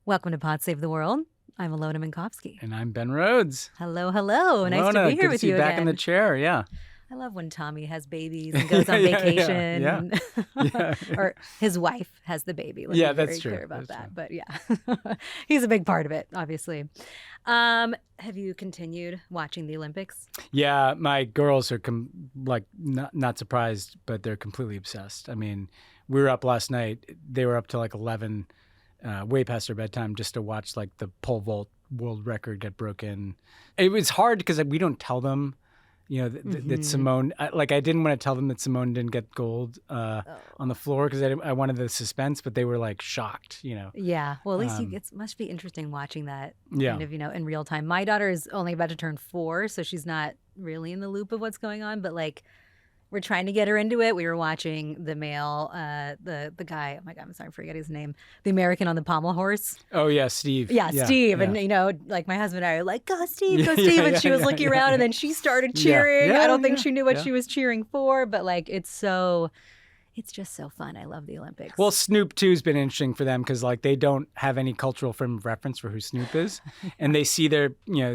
Welcome to Pod Save the World. I'm Alyona Minkovski. And I'm Ben Rhodes. Hello, hello. Alona, Nice to be here good with to see you back again. in the chair, yeah. I love when Tommy has babies and goes on vacation. Yeah. Or his wife has the baby. Let me Yeah, be that's very true. clear about That's that. But yeah, he's a big part of it, obviously. Have you continued watching the Olympics? Yeah, my girls are not surprised, but they're completely obsessed. I mean, we were up last night. They were up till like 11, way past their bedtime, just to watch like the pole vault world record get broken. It was hard because we don't tell them, that Simone. I didn't want to tell them that Simone didn't get gold on the floor because I wanted the suspense, but they were like shocked. Yeah. Well, at least it must be interesting watching that Yeah. kind of, in real time. My daughter is only about to turn 4, so she's not really in the loop of what's going on. But like, we're trying to get her into it. We were watching the male, the guy. Oh my God, I'm sorry, I forget his name. The American on the pommel horse. Oh yeah, Steve. Yeah, Steve. Yeah. And like my husband and I are like, go Steve, go Steve. And she was looking around, and then she started cheering. Yeah, I don't think she knew what she was cheering for, but like, it's just so fun. I love the Olympics. Well, Snoop too has been interesting for them because like they don't have any cultural frame of reference for who Snoop is, and they see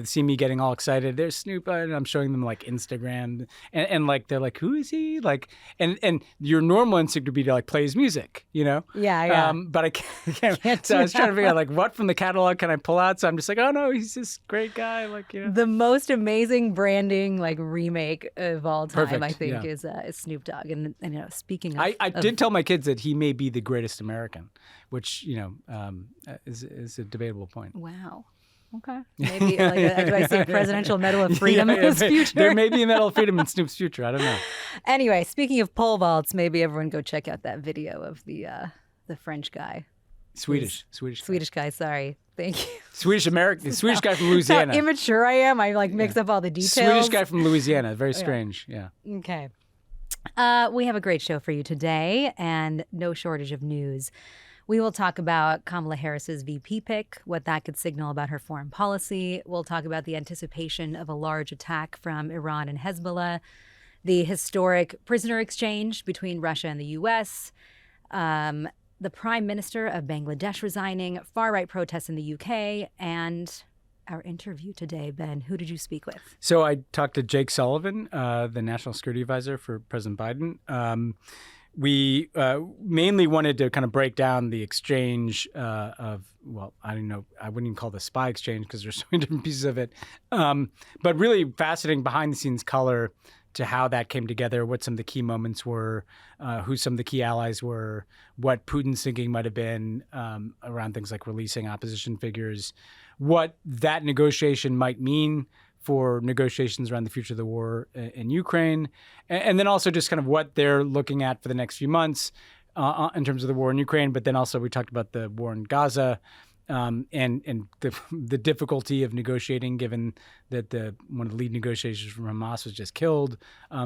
see me getting all excited. There's Snoop, and I'm showing them like Instagram, and like they're like, who is he? Like, and your normal instinct would be to like play his music, Yeah. But I can't. So I was trying to figure out like what from the catalog can I pull out. So I'm just like, oh no, he's this great guy. Like, The most amazing branding like remake of all time, Perfect. I think, is Snoop Dogg. And speaking of, I did tell my kids that he may be the greatest American, which is a debatable point. Wow. Okay. Maybe do I see a presidential medal of freedom in his future? There may be a medal of freedom in Snoop's future. I don't know. Anyway, speaking of pole vaults, maybe everyone go check out that video of the French guy. Swedish guy. Sorry. Thank you. Swedish guy from Louisiana. How immature I am. I mix up all the details. Swedish guy from Louisiana. Very strange. Yeah. Okay. We have a great show for you today and no shortage of news. We will talk about Kamala Harris's VP pick, what that could signal about her foreign policy. We'll talk about the anticipation of a large attack from Iran and Hezbollah, the historic prisoner exchange between Russia and the U.S., the Prime Minister of Bangladesh resigning, far-right protests in the UK, and our interview today. Ben, who did you speak with? So I talked to Jake Sullivan, the National Security Advisor for President Biden. We mainly wanted to kind of break down the exchange I wouldn't even call it the spy exchange because there's so many different pieces of it. But really fascinating behind-the-scenes color to how that came together, what some of the key moments were, who some of the key allies were, what Putin's thinking might have been around things like releasing opposition figures, what that negotiation might mean for negotiations around the future of the war in Ukraine, and then also just kind of what they're looking at for the next few months in terms of the war in Ukraine. But then also we talked about the war in Gaza and the difficulty of negotiating, given that one of the lead negotiators from Hamas was just killed.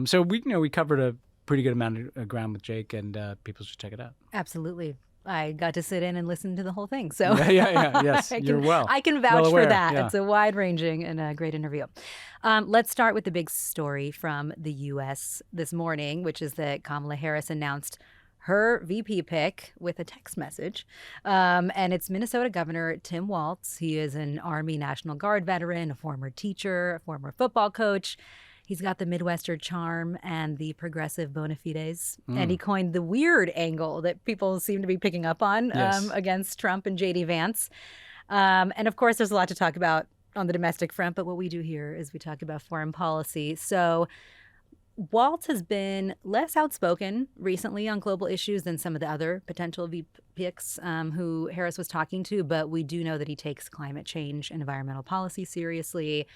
So we covered a pretty good amount of ground with Jake, and people should check it out. Absolutely. I got to sit in and listen to the whole thing. So yes, you're well. I can vouch for that. Yeah. It's a wide-ranging and a great interview. Let's start with the big story from the U.S. this morning, which is that Kamala Harris announced her VP pick with a text message. And it's Minnesota Governor Tim Walz. He is an Army National Guard veteran, a former teacher, a former football coach. He's got the Midwestern charm and the progressive bona fides. And he coined the weird angle that people seem to be picking up on against Trump and J.D. Vance. And of course, there's a lot to talk about on the domestic front. But what we do here is we talk about foreign policy. So Walz has been less outspoken recently on global issues than some of the other potential VP picks who Harris was talking to. But we do know that he takes climate change and environmental policy seriously.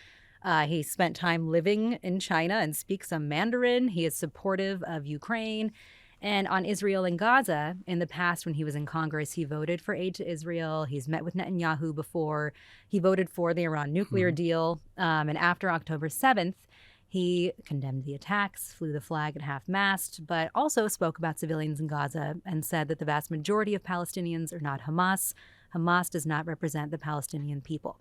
He spent time living in China and speaks some Mandarin. He is supportive of Ukraine. And on Israel and Gaza, in the past when he was in Congress, he voted for aid to Israel. He's met with Netanyahu before. He voted for the Iran nuclear deal. And after October 7th, he condemned the attacks, flew the flag at half-mast, but also spoke about civilians in Gaza and said that the vast majority of Palestinians are not Hamas. Hamas does not represent the Palestinian people.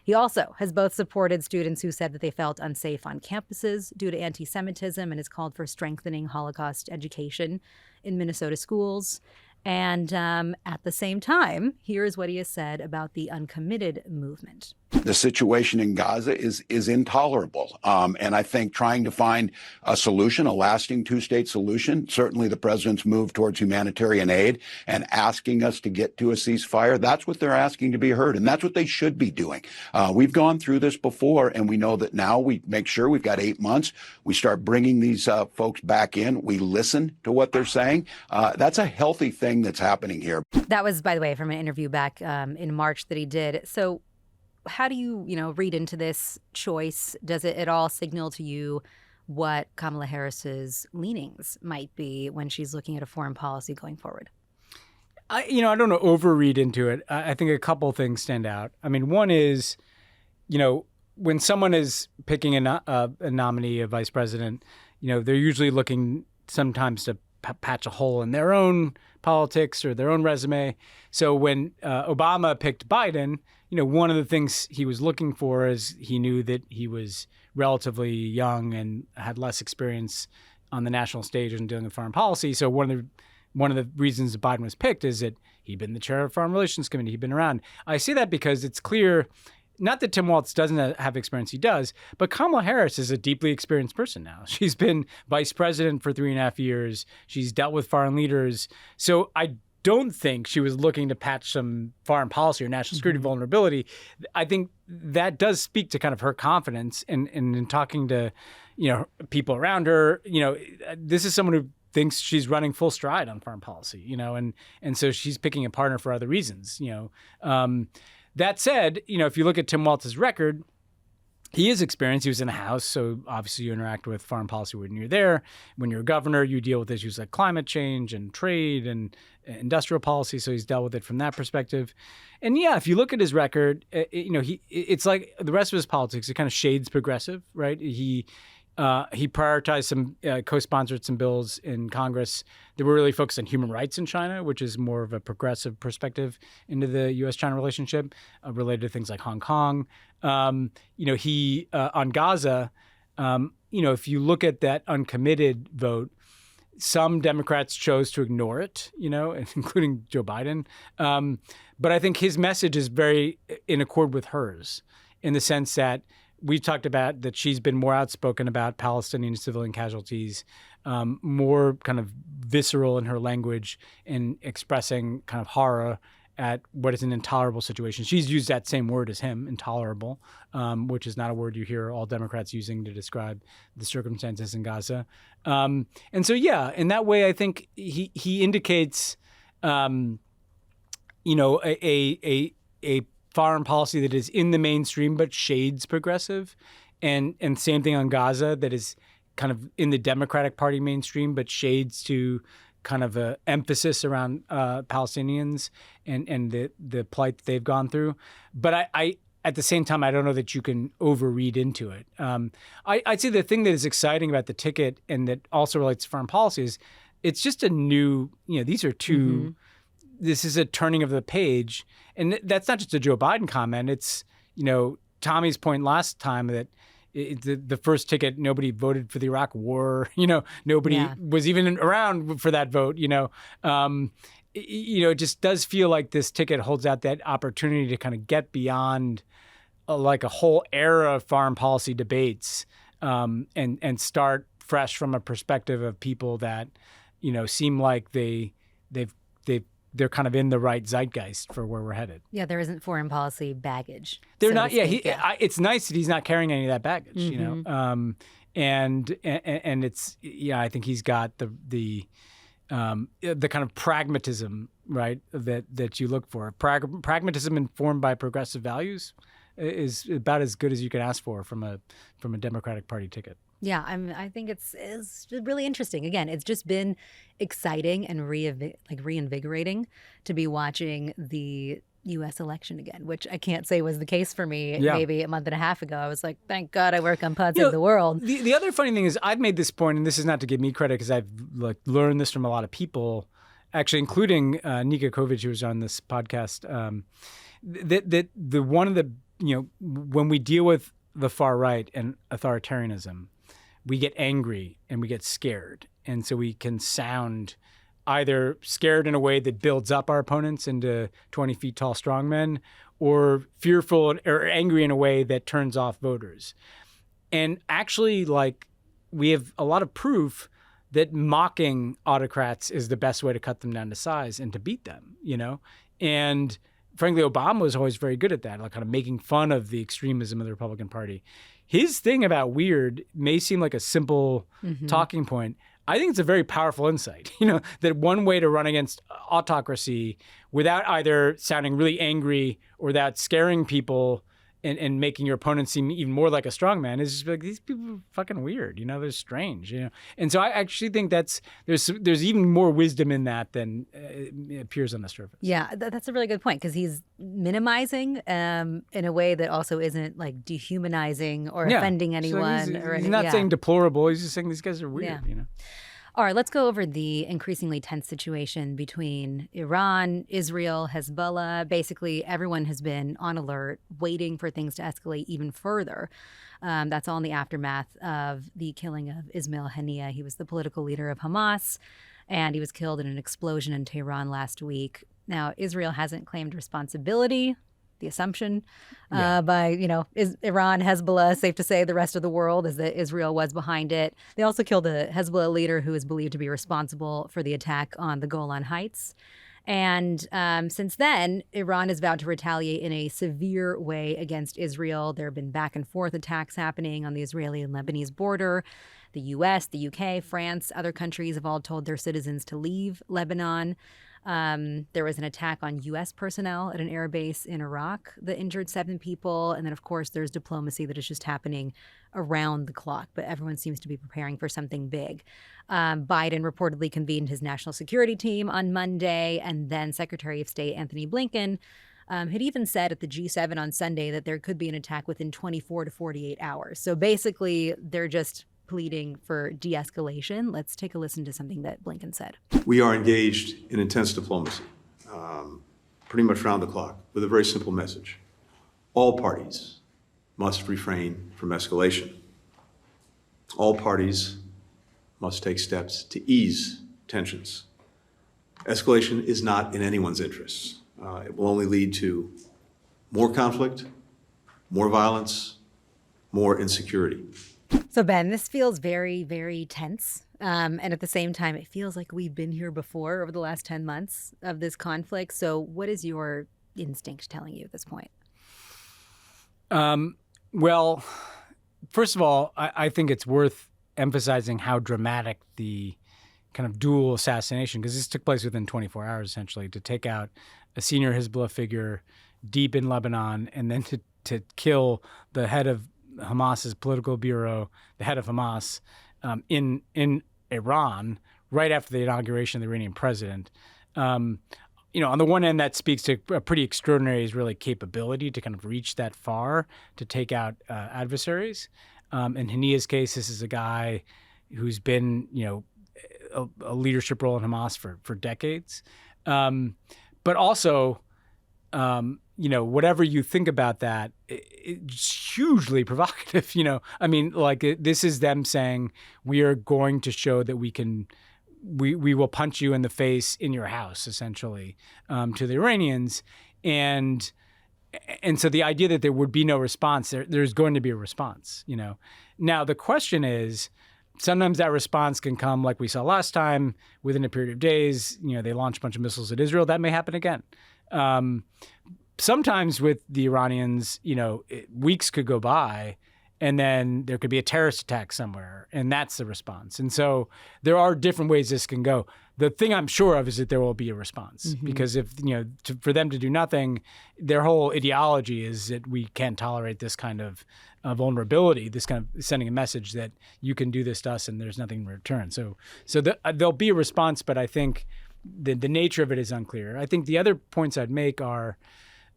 He also has both supported students who said that they felt unsafe on campuses due to anti-Semitism and has called for strengthening Holocaust education in Minnesota schools. And at the same time, here's what he has said about the uncommitted movement. The situation in Gaza is intolerable. And I think trying to find a solution, a lasting two-state solution, certainly the president's move towards humanitarian aid and asking us to get to a ceasefire, that's what they're asking to be heard. And that's what they should be doing. We've gone through this before, and we know that now we make sure we've got 8 months. We start bringing these folks back in. We listen to what they're saying. That's a healthy thing that's happening here. That was, by the way, from an interview back in March that he did. So how do you, read into this choice? Does it at all signal to you what Kamala Harris's leanings might be when she's looking at a foreign policy going forward? I don't know, overread into it. I think a couple things stand out. I mean, one is, when someone is picking a nominee, a vice president, they're usually looking sometimes to patch a hole in their own politics or their own resume. So when Obama picked Biden, one of the things he was looking for is he knew that he was relatively young and had less experience on the national stage and dealing with foreign policy. So one of the reasons Biden was picked is that he'd been the chair of Foreign Relations Committee. He'd been around. I say that because it's clear, not that Tim Walz doesn't have experience, he does, but Kamala Harris is a deeply experienced person now. She's been vice president for 3.5 years. She's dealt with foreign leaders. So I don't think she was looking to patch some foreign policy or national security vulnerability. I think that does speak to kind of her confidence in talking to, people around her. This is someone who thinks she's running full stride on foreign policy, and so she's picking a partner for other reasons, That said, if you look at Tim Walz's record, he is experienced. He was in the House, so obviously you interact with foreign policy when you're there. When you're a governor, you deal with issues like climate change and trade and industrial policy, so he's dealt with it from that perspective. And yeah, if you look at his record, it's like the rest of his politics, it kind of shades progressive, right? He prioritized some, co-sponsored some bills in Congress that were really focused on human rights in China, which is more of a progressive perspective into the U.S.-China relationship, related to things like Hong Kong. He on Gaza, if you look at that uncommitted vote, some Democrats chose to ignore it, including Joe Biden. But I think his message is very in accord with hers, in the sense that we've talked about that she's been more outspoken about Palestinian civilian casualties, more kind of visceral in her language and expressing kind of horror at what is an intolerable situation. She's used that same word as him, intolerable, which is not a word you hear all Democrats using to describe the circumstances in Gaza. And so, yeah, in that way, I think he indicates, a foreign policy that is in the mainstream but shades progressive, and same thing on Gaza, that is kind of in the Democratic Party mainstream but shades to kind of a emphasis around Palestinians and the plight that they've gone through. But I at the same time, I don't know that you can overread into it. I'd say the thing that is exciting about the ticket and that also relates to foreign policy is it's just a new, these are two, this is a turning of the page. And that's not just a Joe Biden comment. It's, Tommy's point last time that the first ticket, nobody voted for the Iraq War. Nobody was even around for that vote. It just does feel like this ticket holds out that opportunity to kind of get beyond like a whole era of foreign policy debates and start fresh from a perspective of people that, seem like they're kind of in the right zeitgeist for where we're headed. Yeah, there isn't foreign policy baggage. They're not. Yeah, it's nice that he's not carrying any of that baggage. And it's I think he's got the kind of pragmatism, right, that you look for. Pragmatism informed by progressive values is about as good as you can ask for from a Democratic Party ticket. Yeah, I think it's really interesting. Again, it's just been exciting and reinvigorating to be watching the U.S. election again, which I can't say was the case for me maybe a month and a half ago. I was like, thank God I work on parts of the world. The other funny thing is I've made this point, and this is not to give me credit because I've learned this from a lot of people, actually, including Nika Kovic, who was on this podcast, that one of the, when we deal with the far right and authoritarianism, we get angry and we get scared. And so we can sound either scared in a way that builds up our opponents into 20 feet tall strongmen, or fearful or angry in a way that turns off voters. And actually, like, we have a lot of proof that mocking autocrats is the best way to cut them down to size and to beat them, you know? And frankly, Obama was always very good at that, like kind of making fun of the extremism of the Republican Party. His thing about weird may seem like a simple talking point. I think it's a very powerful insight, you know, that one way to run against autocracy without either sounding really angry or without scaring people and making your opponent seem even more like a strongman is just like, these people are fucking weird, you know, they're strange, you know. And so I actually think there's even more wisdom in that than appears on the surface. Yeah, that's a really good point, because he's minimizing in a way that also isn't like dehumanizing or offending anyone. So he's not saying deplorable. He's just saying these guys are weird, you know. All right, let's go over the increasingly tense situation between Iran, Israel, Hezbollah. Basically, everyone has been on alert, waiting for things to escalate even further. That's all in the aftermath of the killing of Ismail Haniyeh. He was the political leader of Hamas, and he was killed in an explosion in Tehran last week. Now, Israel hasn't claimed responsibility. The assumption by, you know, Iran, Hezbollah, safe to say the rest of the world, is that Israel was behind it. They also killed a Hezbollah leader who is believed to be responsible for the attack on the Golan Heights. And since then, Iran has vowed to retaliate in a severe way against Israel. There have been back and forth attacks happening on the Israeli and Lebanese border. The U.S., the U.K., France, other countries have all told their citizens to leave Lebanon. There was an attack on U.S. personnel at an air base in Iraq that injured 7 people. And then, of course, there's diplomacy that is just happening around the clock. But everyone seems to be preparing for something big. Biden reportedly convened his national security team on Monday. And then Secretary of State Anthony Blinken had even said at the G7 on Sunday that there could be an attack within 24 to 48 hours. So basically, they're just pleading for de-escalation. Let's take a listen to something that Blinken said. We are engaged in intense diplomacy, pretty much round the clock, with a very simple message. All parties must refrain from escalation. All parties must take steps to ease tensions. Escalation is not in anyone's interests. It will only lead to more conflict, more violence, more insecurity. So, Ben, this feels very, very tense. And at the same time, it feels like we've been here before over the last 10 months of this conflict. So what is your instinct telling you at this point? Well, first of all, I think it's worth emphasizing how dramatic the kind of dual assassination, because this took place within 24 hours, essentially, to take out a senior Hezbollah figure deep in Lebanon and then to kill the head of Hamas's political bureau, the head of Hamas, in Iran, right after the inauguration of the Iranian president. You know, on the one end, that speaks to a pretty extraordinary Israeli capability to kind of reach that far to take out adversaries. In Haniyeh's case, this is a guy who's been, you know, a leadership role in Hamas for decades. But also, you know, whatever you think about that, it's hugely provocative. You know, I mean, like, this is them saying, we are going to show that we will punch you in the face in your house, essentially, to the Iranians. And so the idea that there would be no response, there's going to be a response, you know. Now, the question is, sometimes that response can come, like we saw last time, within a period of days. You know, they launch a bunch of missiles at Israel. That may happen again. Sometimes with the Iranians, you know, weeks could go by and then there could be a terrorist attack somewhere, and that's the response. And so there are different ways this can go. The thing I'm sure of is that there will be a response, because if, you know, for them to do nothing, their whole ideology is that we can't tolerate this kind of vulnerability, this kind of sending a message that you can do this to us and there's nothing in return. So there'll be a response, but I think the nature of it is unclear. I think the other points I'd make are,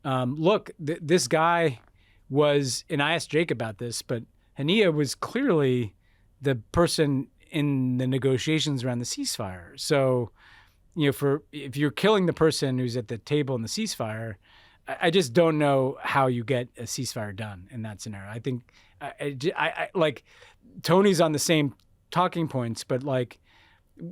look, this guy was, and I asked Jake about this, but Haniyeh was clearly the person in the negotiations around the ceasefire. So, you know, if you're killing the person who's at the table in the ceasefire, I just don't know how you get a ceasefire done in that scenario. I think I like Tony's on the same talking points, but like,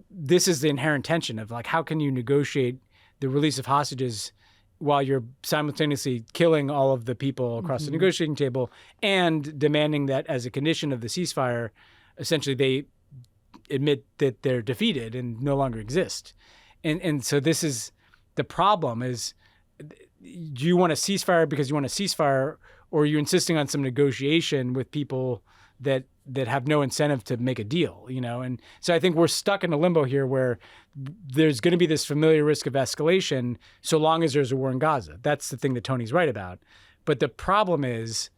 this is the inherent tension of like, how can you negotiate the release of hostages while you're simultaneously killing all of the people across the negotiating table and demanding that as a condition of the ceasefire, essentially they admit that they're defeated and no longer exist. And so this is the problem is, do you want a ceasefire because you want a ceasefire, or are you insisting on some negotiation with people that have no incentive to make a deal, And so I think we're stuck in a limbo here where there's going to be this familiar risk of escalation so long as there's a war in Gaza. That's the thing that Tony's right about. But the problem is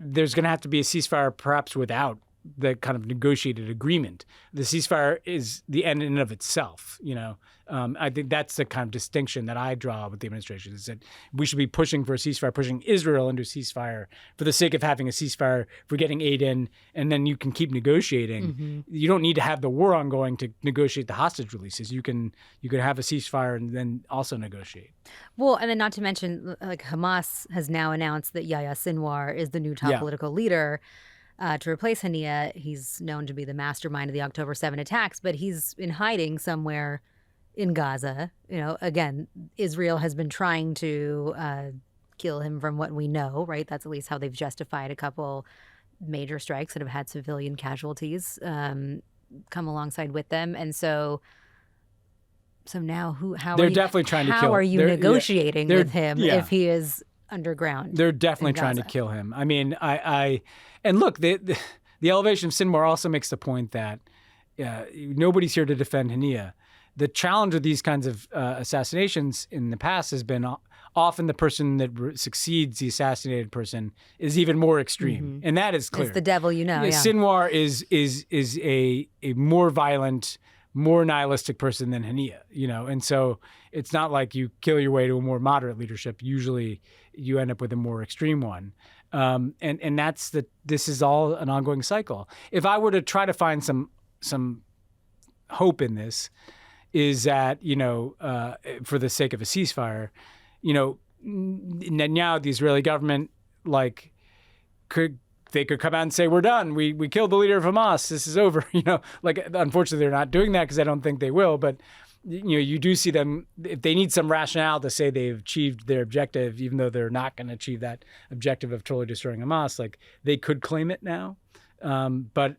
there's going to have to be a ceasefire perhaps without the kind of negotiated agreement. The ceasefire is the end in and of itself, I think that's the kind of distinction that I draw with the administration, is that we should be pushing for a ceasefire, pushing Israel into a ceasefire for the sake of having a ceasefire, for getting aid in, and then you can keep negotiating. You don't need to have the war ongoing to negotiate the hostage releases. You can have a ceasefire and then also negotiate. Well, and then not to mention, like, Hamas has now announced that Yahya Sinwar is the new top political leader. To replace Haniyeh. He's known to be the mastermind of the October 7 attacks, but he's in hiding somewhere in Gaza. Again, Israel has been trying to kill him from what we know, right? That's at least how they've justified a couple major strikes that have had civilian casualties come alongside with them. And so now how they're definitely trying to kill him. How are you negotiating with him if he is underground? They're definitely trying to kill him. I mean, and look, the elevation of Sinwar also makes the point that nobody's here to defend Haniyeh. The challenge of these kinds of assassinations in the past has been often the person that succeeds the assassinated person is even more extreme, and that is clear. It's the devil, Sinwar is a more violent, more nihilistic person than Haniyeh, and so it's not like you kill your way to a more moderate leadership. Usually, you end up with a more extreme one, and this is all an ongoing cycle. If I were to try to find some hope in this, is that for the sake of a ceasefire, now the Israeli government could come out and say, we're done. We killed the leader of Hamas. This is over. Unfortunately, they're not doing that because I don't think they will. But you do see them, if they need some rationale to say they've achieved their objective, even though they're not going to achieve that objective of totally destroying Hamas, they could claim it now. But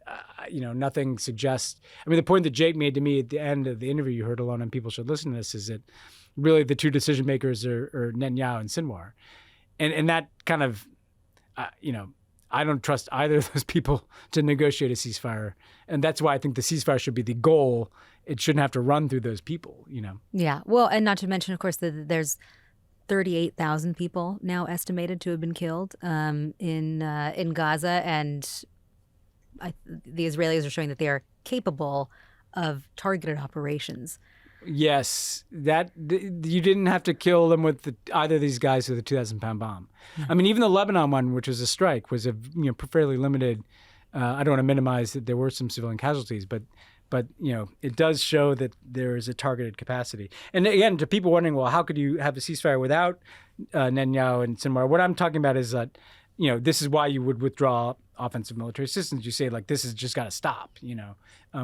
nothing suggests. I mean, the point that Jake made to me at the end of the interview you heard, Alyona, and people should listen to this, is that really the two decision makers are Netanyahu and Sinwar, and that kind of, I don't trust either of those people to negotiate a ceasefire, and that's why I think the ceasefire should be the goal. It shouldn't have to run through those people, Yeah, well, and not to mention, of course, that there's 38,000 people now estimated to have been killed in Gaza, and the Israelis are showing that they are capable of targeted operations. Yes, that you didn't have to kill them with either of these guys with a 2,000-pound bomb. I mean, even the Lebanon one, which was a strike, was a fairly limited. I don't want to minimize that there were some civilian casualties, but it does show that there is a targeted capacity. And again, to people wondering, well, how could you have a ceasefire without Netanyahu and Sinwar? What I'm talking about is that this is why you would withdraw offensive military assistance. You say, this has just got to stop,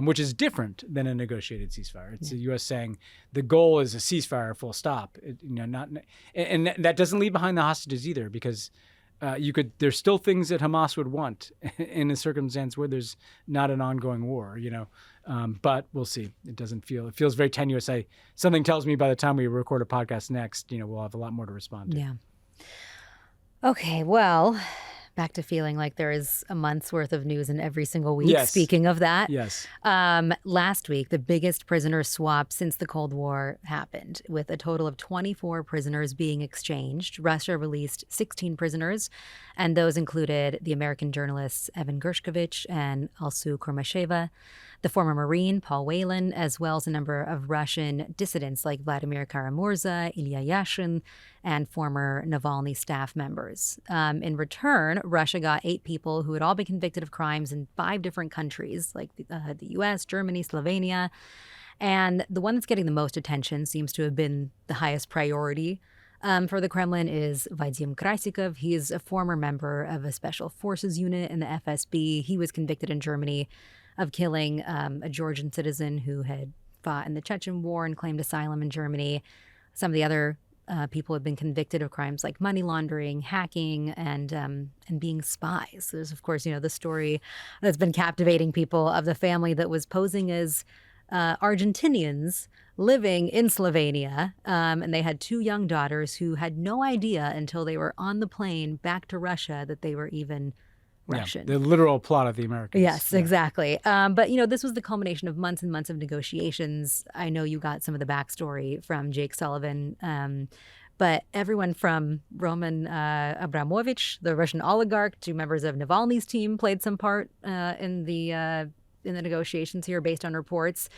which is different than a negotiated ceasefire. It's the U.S. saying the goal is a ceasefire, full stop. And that doesn't leave behind the hostages either, because there's still things that Hamas would want in a circumstance where there's not an ongoing war, but we'll see. It feels very tenuous. Something tells me by the time we record a podcast next, we'll have a lot more to respond to. Yeah. Okay, well, back to feeling like there is a month's worth of news in every single week. Yes. Speaking of that, yes. Last week, the biggest prisoner swap since the Cold War happened, with a total of 24 prisoners being exchanged. Russia released 16 prisoners, and those included the American journalists Evan Gershkovich and Alsu Kurmasheva, the former Marine Paul Whelan, as well as a number of Russian dissidents like Vladimir Kara-Murza, Ilya Yashin, and former Navalny staff members. In return, Russia got 8 people who had all been convicted of crimes in 5 different countries, like the U.S., Germany, Slovenia. And the one that's getting the most attention seems to have been the highest priority for the Kremlin is Vadim Krasikov. He is a former member of a special forces unit in the FSB. He was convicted in Germany of killing a Georgian citizen who had fought in the Chechen War and claimed asylum in Germany. Some of the other people have been convicted of crimes like money laundering, hacking, and being spies. There's, of course, the story that's been captivating people of the family that was posing as Argentinians living in Slovenia, and they had 2 young daughters who had no idea until they were on the plane back to Russia that they were even Russian. The literal plot of the Americans. Yes, exactly. But, this was the culmination of months and months of negotiations. I know you got some of the backstory from Jake Sullivan. But everyone from Roman Abramovich, the Russian oligarch, to members of Navalny's team played some part in the negotiations here based on reports.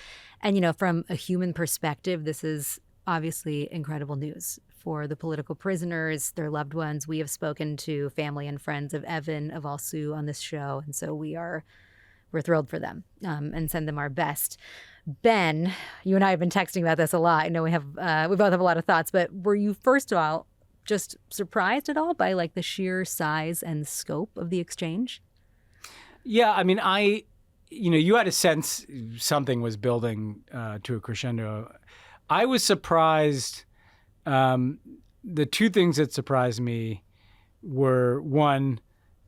And, from a human perspective, this is obviously incredible news for the political prisoners, their loved ones. We have spoken to family and friends of Evan, of Alsu on this show. And so we're thrilled for them and send them our best. Ben, you and I have been texting about this a lot. I know we both have a lot of thoughts, but were you, first of all, just surprised at all by like the sheer size and scope of the exchange? Yeah, I mean, you had a sense something was building to a crescendo. I was surprised. The 2 things that surprised me were, one,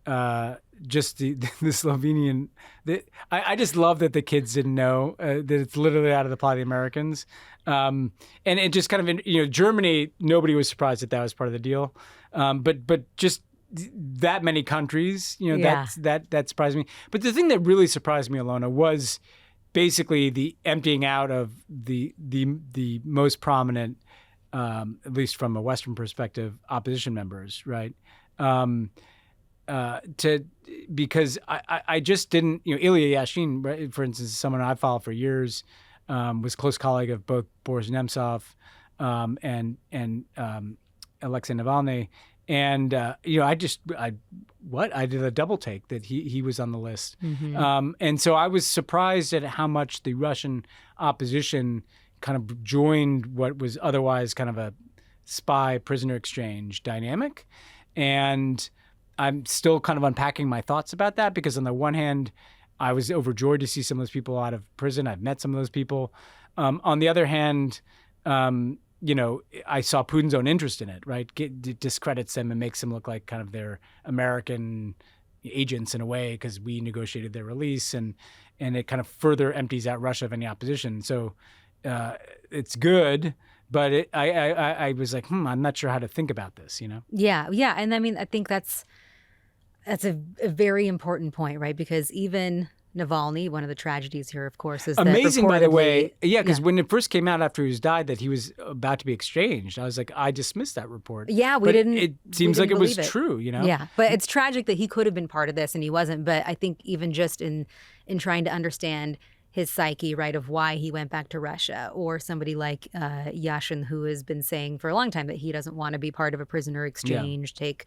just the Slovenian. I just love that the kids didn't know that it's literally out of the plot of the Americans, and it just kind of Germany. Nobody was surprised that was part of the deal, but just that many countries, that surprised me. But the thing that really surprised me, Alyona, was basically the emptying out of the most prominent, at least from a Western perspective, opposition members, right? Because I just didn't, Ilya Yashin, right, for instance, someone I followed for years, was a close colleague of both Boris Nemtsov and Alexei Navalny. And, I did a double take that he was on the list. Mm-hmm. And so I was surprised at how much the Russian opposition kind of joined what was otherwise kind of a spy prisoner exchange dynamic. And I'm still kind of unpacking my thoughts about that, because on the one hand, I was overjoyed to see some of those people out of prison. I've met some of those people. On the other hand, I saw Putin's own interest in it, right? Discredits them and makes them look like kind of their American agents in a way, because we negotiated their release, and it kind of further empties out Russia of any opposition. So it's good, but I was like, I'm not sure how to think about this, Yeah. And I mean, I think that's a very important point, right? Because even Navalny, one of the tragedies here, of course, is amazing, that by the way. Yeah, because when it first came out after he died that he was about to be exchanged, I was like, I dismissed that report. Yeah, It seems like it was true, Yeah, but it's tragic that he could have been part of this and he wasn't. But I think even just in trying to understand his psyche, right, of why he went back to Russia, or somebody like Yashin, who has been saying for a long time that he doesn't want to be part of a prisoner exchange, take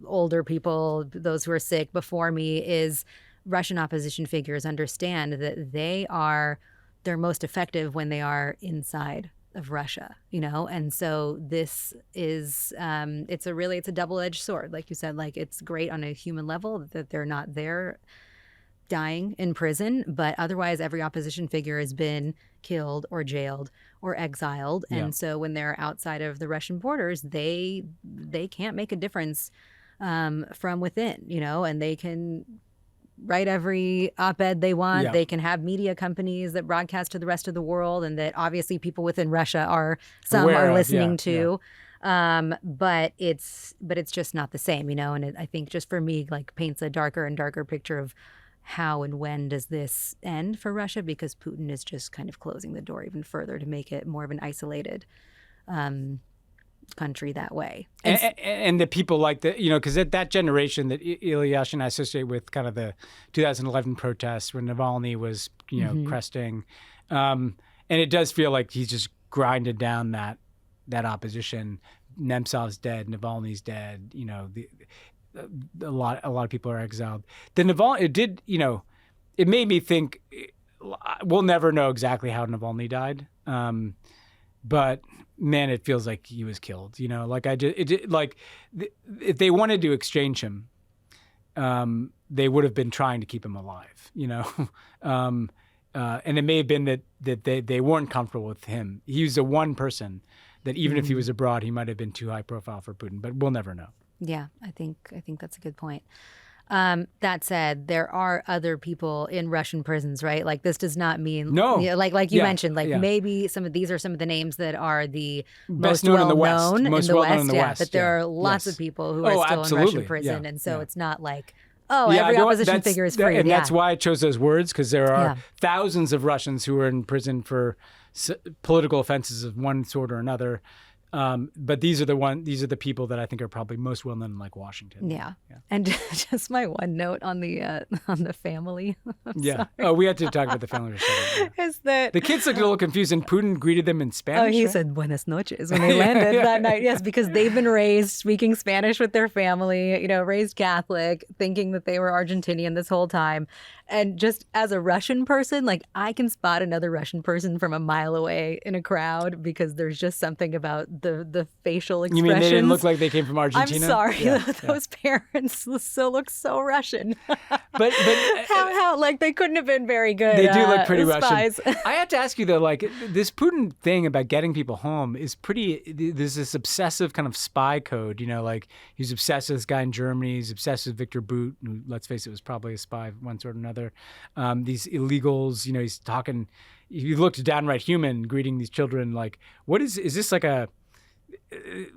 older people, those who are sick before me, is Russian opposition figures understand that they're most effective when they are inside of Russia, and so this is it's a double-edged sword, like you said. Like, it's great on a human level that they're not there dying in prison, but otherwise every opposition figure has been killed or jailed or exiled. Yeah. And so when they're outside of the Russian borders, they can't make a difference from within, and they can write every op-ed they want. Yeah. They can have media companies that broadcast to the rest of the world, and that obviously people within Russia are listening to. Yeah. But it's just not the same, and I think just for me, like, paints a darker and darker picture of how and when does this end for Russia, because Putin is just kind of closing the door even further to make it more of an isolated country that way. And the people like because that generation that Ilya Yashin I associate with kind of the 2011 protests when Navalny was, mm-hmm. cresting. And it does feel like he's just grinded down that opposition. Nemtsov's dead, Navalny's dead, a lot of people are exiled. The Navalny, it made me think, we'll never know exactly how Navalny died. But man, it feels like he was killed, if they wanted to exchange him, they would have been trying to keep him alive, and it may have been that they weren't comfortable with him. He was the one person that even if he was abroad, he might have been too high profile for Putin, but we'll never know. Yeah, I think that's a good point. That said, there are other people in Russian prisons, right? Like this does not mean like you mentioned, maybe some of these are some of the names that are the most well known in the West. But there are lots of people who are still in Russian prison, and so it's not like every opposition figure is free. And that's why I chose those words, because there are thousands of Russians who are in prison for political offenses of one sort or another. But these are the people that I think are probably most well known in like Washington. Yeah. And just my one note on the family. Sorry. Oh, we had to talk about the family. Is that the kids looked a little confused, and Putin greeted them in Spanish. Oh, he said "Buenas noches" when they landed that night. Yes, because they've been raised speaking Spanish with their family. Raised Catholic, thinking that they were Argentinian this whole time. And just as a Russian person, like I can spot another Russian person from a mile away in a crowd because there's just something about the facial expressions. You mean they didn't look like they came from Argentina? I'm sorry, those parents still look so Russian. But how like they couldn't have been very good. They do look pretty spies. Russian. I have to ask you though, like this Putin thing about getting people home is pretty. There's this obsessive kind of spy code. Like he's obsessed with this guy in Germany. He's obsessed with Victor Bout, who, let's face it, was probably a spy of one sort or another. These illegals, he's talking. He looked downright human, greeting these children. Like, what is this like a?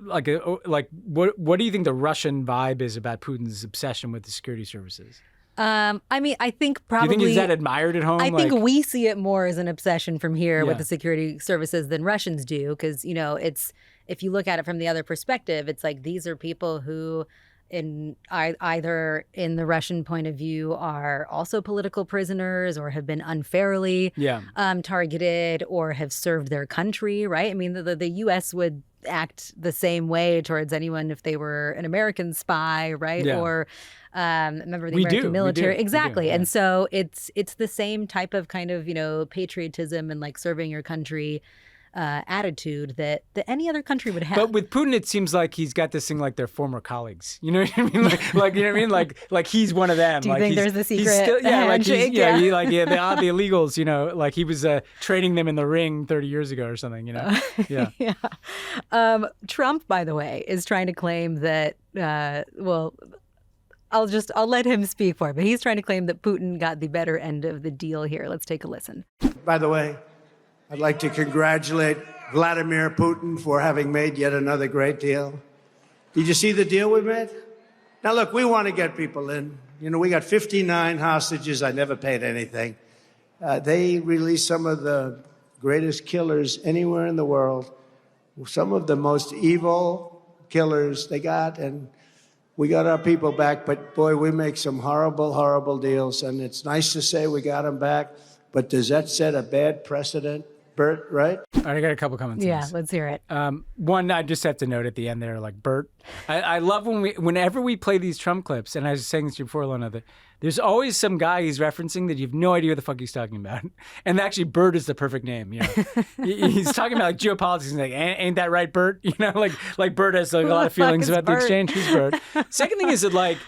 What do you think the Russian vibe is about Putin's obsession with the security services? I mean, I think probably. Do you think is that admired at home? I think we see it more as an obsession from here with the security services than Russians do, because it's if you look at it from the other perspective, it's like these are people who, either in the Russian point of view, are also political prisoners or have been unfairly targeted or have served their country, right? I mean, the U.S. would act the same way towards anyone if they were an American spy, right? Yeah. Or a member of the American military. Exactly. We do. And so it's the same type of kind of, patriotism and like serving your country attitude that any other country would have. But with Putin, it seems like he's got this thing like they're former colleagues. You know what I mean? Like you know what I mean? Like he's one of them. Do you like think there's the secret handshake? The illegals. Like he was training them in the ring 30 years ago or something. Trump, by the way, is trying to claim that. I'll let him speak for it, but he's trying to claim that Putin got the better end of the deal here. Let's take a listen. By the way, I'd like to congratulate Vladimir Putin for having made yet another great deal. Did you see the deal we made? Now, look, we want to get people in. We got 59 hostages. I never paid anything. They released some of the greatest killers anywhere in the world, some of the most evil killers they got, and we got our people back. But, boy, we make some horrible, horrible deals, and it's nice to say we got them back, but does that set a bad precedent? Bert, right? All right, I got a couple comments. Yeah, let's hear it. One, I just have to note at the end there, like Bert. I love whenever we play these Trump clips, and I was saying this to you before, Alyona, that there's always some guy he's referencing that you have no idea what the fuck he's talking about. And actually, Bert is the perfect name. He's talking about like geopolitics. He's like, ain't that right, Bert? Like Bert has like a lot of feelings about the exchange. Who's Bert? Second thing is that like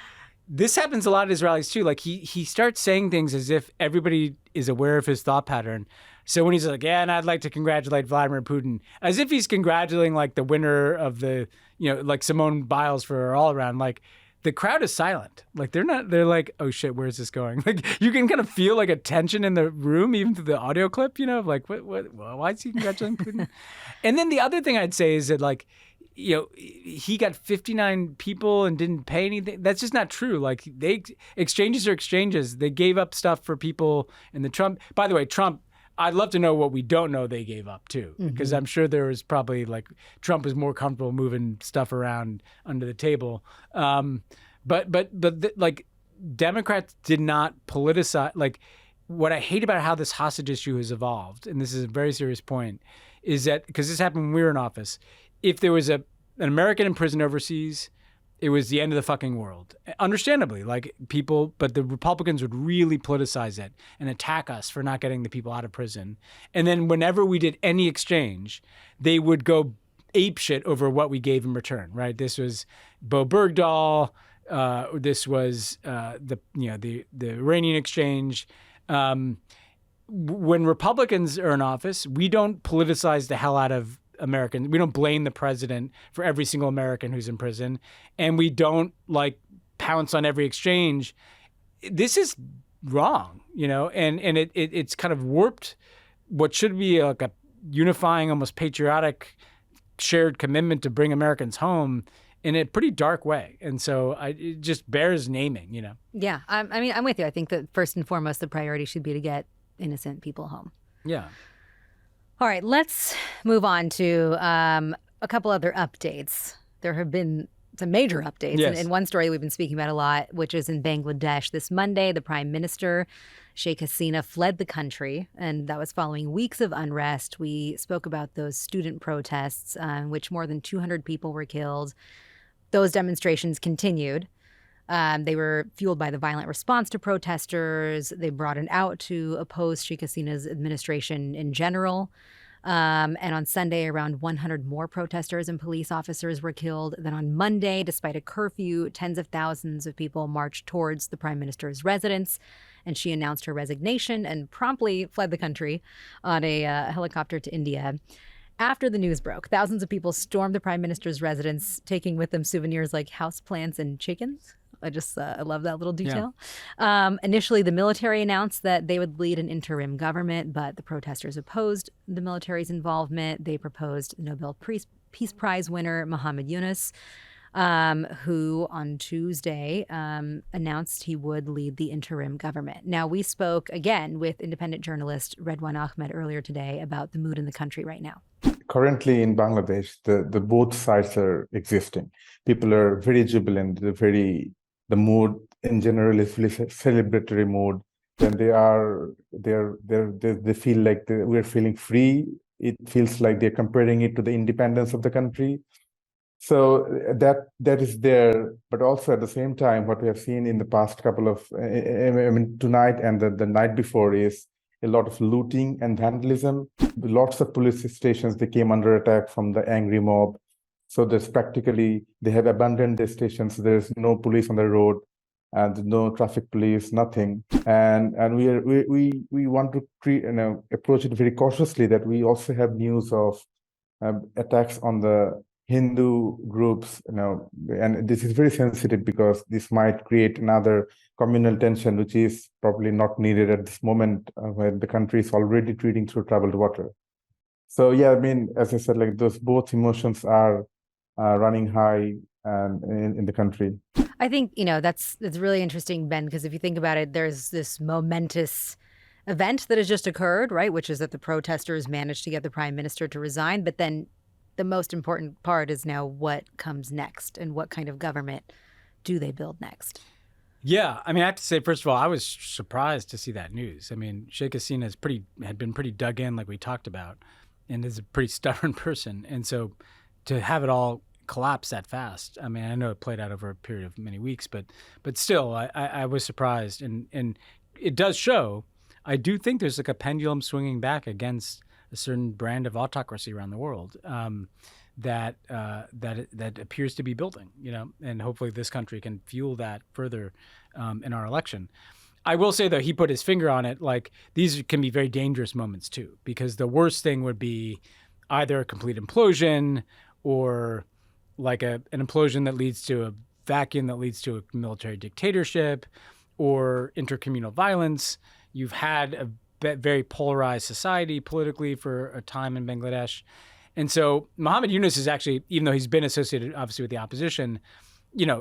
this happens a lot at Israelis too. Like he starts saying things as if everybody is aware of his thought pattern. So when he's like, and I'd like to congratulate Vladimir Putin, as if he's congratulating like the winner of the, like Simone Biles for all around, like the crowd is silent. Like they're like, oh shit, where's this going? Like you can kind of feel like a tension in the room, even through the audio clip, like why is he congratulating Putin? And then the other thing I'd say is that like, he got 59 people and didn't pay anything. That's just not true. Like exchanges are exchanges. They gave up stuff for people in the Trump. By the way, Trump, I'd love to know what we don't know they gave up too, because I'm sure there was probably like Trump was more comfortable moving stuff around under the table. Like Democrats did not politicize. Like what I hate about how this hostage issue has evolved, and this is a very serious point, is that because this happened when we were in office, if there was an American in prison overseas, it was the end of the fucking world. Understandably, but the Republicans would really politicize it and attack us for not getting the people out of prison. And then whenever we did any exchange, they would go apeshit over what we gave in return, right? This was Bo Bergdahl, This was the Iranian exchange. When Republicans are in office, we don't politicize the hell out of Americans. We don't blame the president for every single American who's in prison, and we don't pounce on every exchange. This is wrong, and it's kind of warped what should be like a unifying, almost patriotic, shared commitment to bring Americans home in a pretty dark way. And so it just bears naming, Yeah, I'm with you. I think that first and foremost, the priority should be to get innocent people home. Yeah. All right, let's move on to a couple other updates. There have been some major updates. Yes. And one story we've been speaking about a lot, which is in Bangladesh. This Monday, the Prime Minister, Sheikh Hasina, fled the country, and that was following weeks of unrest. We spoke about those student protests in which more than 200 people were killed. Those demonstrations continued. They were fueled by the violent response to protesters. They brought it out to oppose Sheikh Hasina's administration in general. And on Sunday, around 100 more protesters and police officers were killed. Then on Monday, despite a curfew, tens of thousands of people marched towards the prime minister's residence, and she announced her resignation and promptly fled the country on a helicopter to India. After the news broke, thousands of people stormed the prime minister's residence, taking with them souvenirs like houseplants and chickens. I love that little detail. Yeah. Initially, the military announced that they would lead an interim government, but the protesters opposed the military's involvement. They proposed Nobel Peace Prize winner Muhammad Yunus, who on Tuesday announced he would lead the interim government. Now, we spoke again with independent journalist Redwan Ahmed earlier today about the mood in the country right now. Currently in Bangladesh, the both sides are existing. People are very jubilant, the mood in general is really celebratory mood. Then they feel like we're feeling free. It feels like they're comparing it to the independence of the country. So that is there, but also at the same time, what we have seen in the past couple of, tonight and the night before is a lot of looting and vandalism. Lots of police stations, they came under attack from the angry mob. So there's practically, they have abandoned their stations. There's no police on the road and no traffic police, nothing. And we want to approach it very cautiously, that we also have news of attacks on the Hindu groups, and this is very sensitive because this might create another communal tension, which is probably not needed at this moment when the country is already treating through troubled water. So yeah, as I said, those both emotions are running high in the country. I think, that's really interesting, Ben, because if you think about it, there's this momentous event that has just occurred, right? Which is that the protesters managed to get the prime minister to resign. But then the most important part is now what comes next and what kind of government do they build next? Yeah, I have to say, first of all, I was surprised to see that news. Sheikh Hasina had been pretty dug in, like we talked about, and is a pretty stubborn person. And so to have it all collapse that fast, I know it played out over a period of many weeks, but still, I was surprised. And it does show, I do think there's a pendulum swinging back against a certain brand of autocracy around the world that appears to be building, and hopefully this country can fuel that further in our election. I will say, though, he put his finger on it, these can be very dangerous moments, too, because the worst thing would be either a complete implosion or an implosion that leads to a vacuum that leads to a military dictatorship or intercommunal violence. You've had a very polarized society politically for a time in Bangladesh. And so Muhammad Yunus is actually, even though he's been associated obviously with the opposition,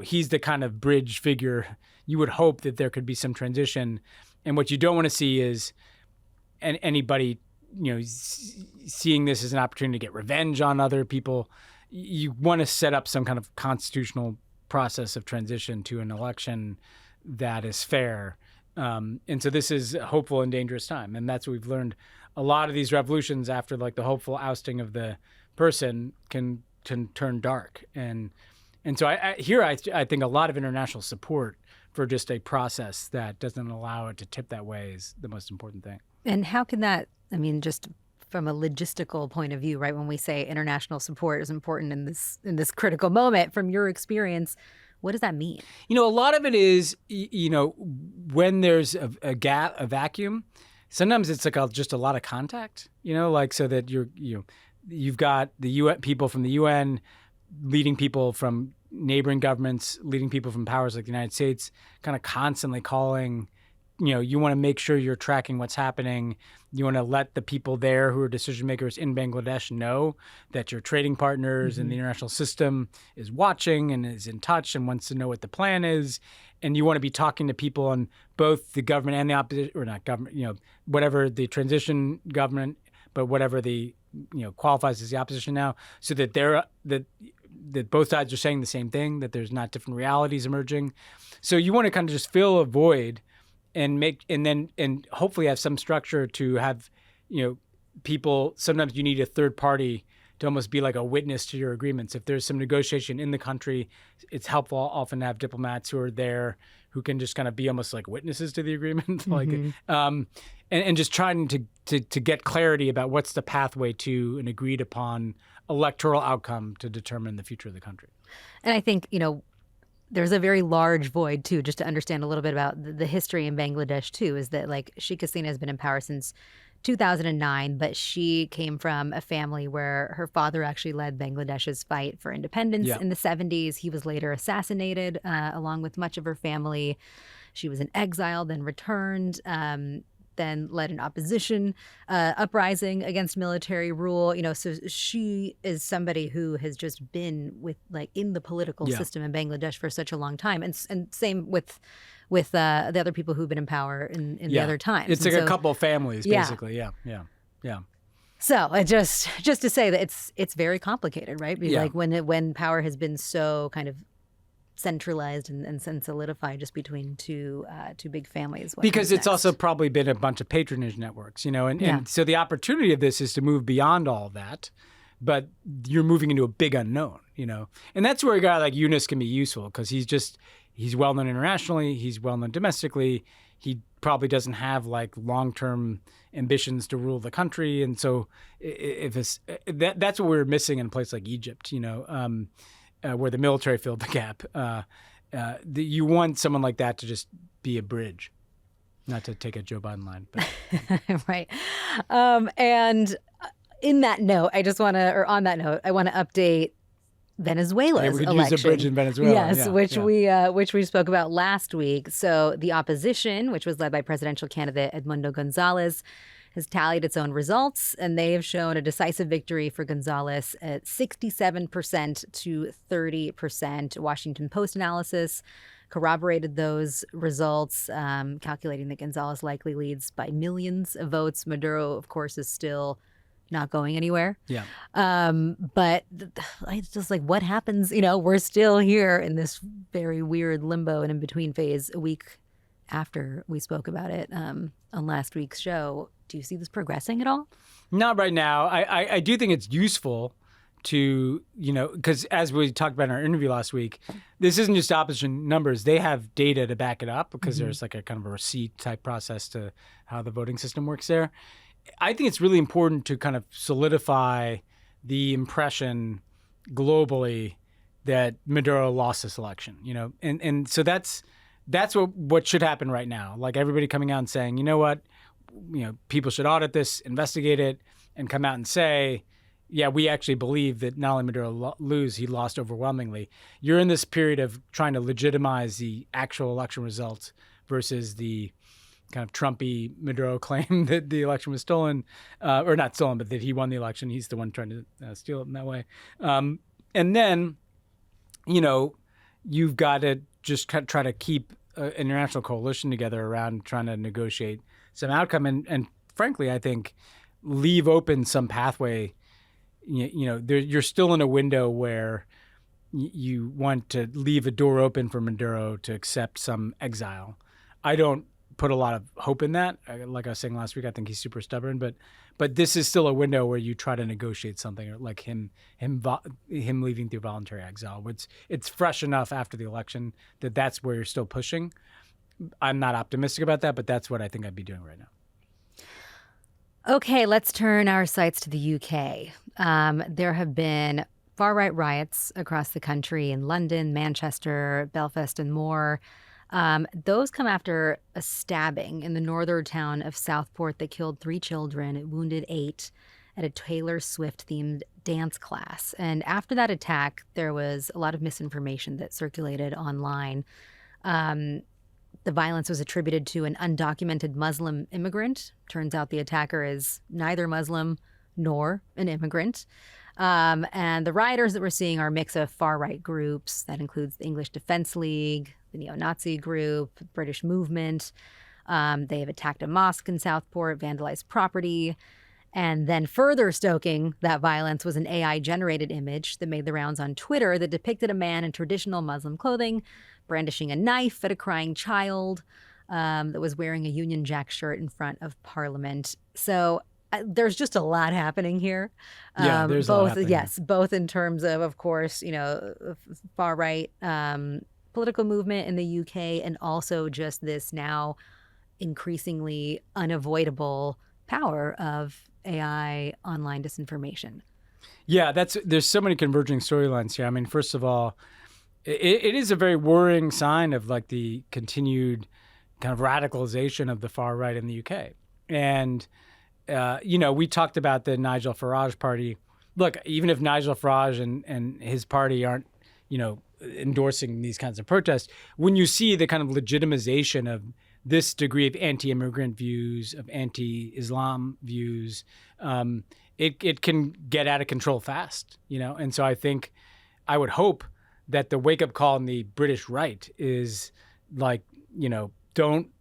he's the kind of bridge figure. You would hope that there could be some transition. And what you don't want to see is anybody, seeing this as an opportunity to get revenge on other people. You want to set up some kind of constitutional process of transition to an election that is fair. And so this is a hopeful and dangerous time. And that's what we've learned. A lot of these revolutions after the hopeful ousting of the person can turn dark. And so I think a lot of international support for just a process that doesn't allow it to tip that way is the most important thing. And how can that, just from a logistical point of view, right? When we say international support is important in this critical moment, from your experience, What does that mean? A lot of it is, when there's a gap, a vacuum, sometimes it's like just a lot of contact, like so that you've got the UN people from the UN leading people from neighboring governments, leading people from powers like the United States, kind of constantly calling. You want to make sure you're tracking what's happening. You want to let the people there who are decision makers in Bangladesh know that your trading partners and the international system is watching and is in touch and wants to know what the plan is. And you want to be talking to people on both the government and the opposition, or not government, whatever the transition government, but whatever the, qualifies as the opposition now, so that that both sides are saying the same thing, that there's not different realities emerging. So you want to kind of just fill a void and hopefully have some structure to have, people. Sometimes you need a third party to almost be like a witness to your agreements. If there's some negotiation in the country, it's helpful often to have diplomats who are there who can just kind of be almost like witnesses to the agreement, and just trying to get clarity about what's the pathway to an agreed upon electoral outcome to determine the future of the country. And I think, there's a very large void, too, just to understand a little bit about the history in Bangladesh, too, is that, Sheikh Hasina has been in power since 2009, but she came from a family where her father actually led Bangladesh's fight for independence in the 70s. He was later assassinated, along with much of her family. She was in exile, then returned, then led an opposition uprising against military rule. So she is somebody who has just been in the political system in Bangladesh for such a long time, and same with the other people who've been in power in the other times. It's a couple of families, basically. Yeah. So just to say that it's very complicated, right? Because when power has been so kind of centralized and solidified just between two big families. Because it's also probably been a bunch of patronage networks, and so the opportunity of this is to move beyond all of that, but you're moving into a big unknown, and that's where a guy like Yunus can be useful, because he's well known internationally, he's well known domestically, he probably doesn't have long-term ambitions to rule the country, and so that's what we're missing in a place like Egypt, where the military filled the gap. You want someone like that to just be a bridge, not to take a Joe Biden line. But. Right. And in that note, I want to update Venezuela's we could election. use a bridge in Venezuela. Yes, which we spoke about last week. So the opposition, which was led by presidential candidate Edmundo Gonzalez, has tallied its own results, and they have shown a decisive victory for Gonzalez at 67% to 30%. Washington Post analysis corroborated those results, calculating that Gonzalez likely leads by millions of votes. Maduro, of course, is still not going anywhere. Yeah. But it's just what happens? We're still here in this very weird limbo and in between phase a week after we spoke about it on last week's show. Do you see this progressing at all? Not right now. I do think it's useful to, because as we talked about in our interview last week, this isn't just opposition numbers. They have data to back it up, because there's a kind of a receipt type process to how the voting system works there. I think it's really important to kind of solidify the impression globally that Maduro lost this election, and so that's what should happen right now. Everybody coming out and saying, people should audit this, investigate it, and come out and say, yeah, we actually believe that not only Maduro he lost overwhelmingly. You're in this period of trying to legitimize the actual election results versus the kind of Trumpy Maduro claim that the election was stolen, or not stolen, but that he won the election. He's the one trying to steal it in that way. And then, you've got to just try to keep an international coalition together around trying to negotiate some outcome. And frankly, I think leave open some pathway. You're still in a window where you want to leave a door open for Maduro to accept some exile. I don't put a lot of hope in that. Like I was saying last week, I think he's super stubborn, but this is still a window where you try to negotiate something like him leaving through voluntary exile. It's fresh enough after the election that that's where you're still pushing. I'm not optimistic about that, but that's what I think I'd be doing right now. Okay, let's turn our sights to the UK. There have been far-right riots across the country in London, Manchester, Belfast, and more. Those come after a stabbing in the northern town of Southport that killed 3 children. It wounded 8 at a Taylor Swift-themed dance class. And after that attack, there was a lot of misinformation that circulated online. The violence was attributed to an undocumented Muslim immigrant. Turns out the attacker is neither Muslim nor an immigrant. And the rioters that we're seeing are a mix of far-right groups. That includes the English Defense League, the neo-Nazi group, British Movement. They have attacked a mosque in Southport, vandalized property. And then further stoking that violence was an AI-generated image that made the rounds on Twitter that depicted a man in traditional Muslim clothing brandishing a knife at a crying child that was wearing a Union Jack shirt in front of Parliament. So there's just a lot happening here. Yeah, there's both, a lot happening. Yes, both in terms of course, far-right political movement in the UK, and also just this now increasingly unavoidable power of AI online disinformation. Yeah, there's so many converging storylines here. I mean, first of all, it is a very worrying sign of like the continued kind of radicalization of the far right in the UK. And, we talked about the Nigel Farage party. Look, even if Nigel Farage and his party aren't, endorsing these kinds of protests, when you see the kind of legitimization of this degree of anti-immigrant views, of anti-Islam views, it can get out of control fast, And so I would hope that the wake-up call in the British right is like, don't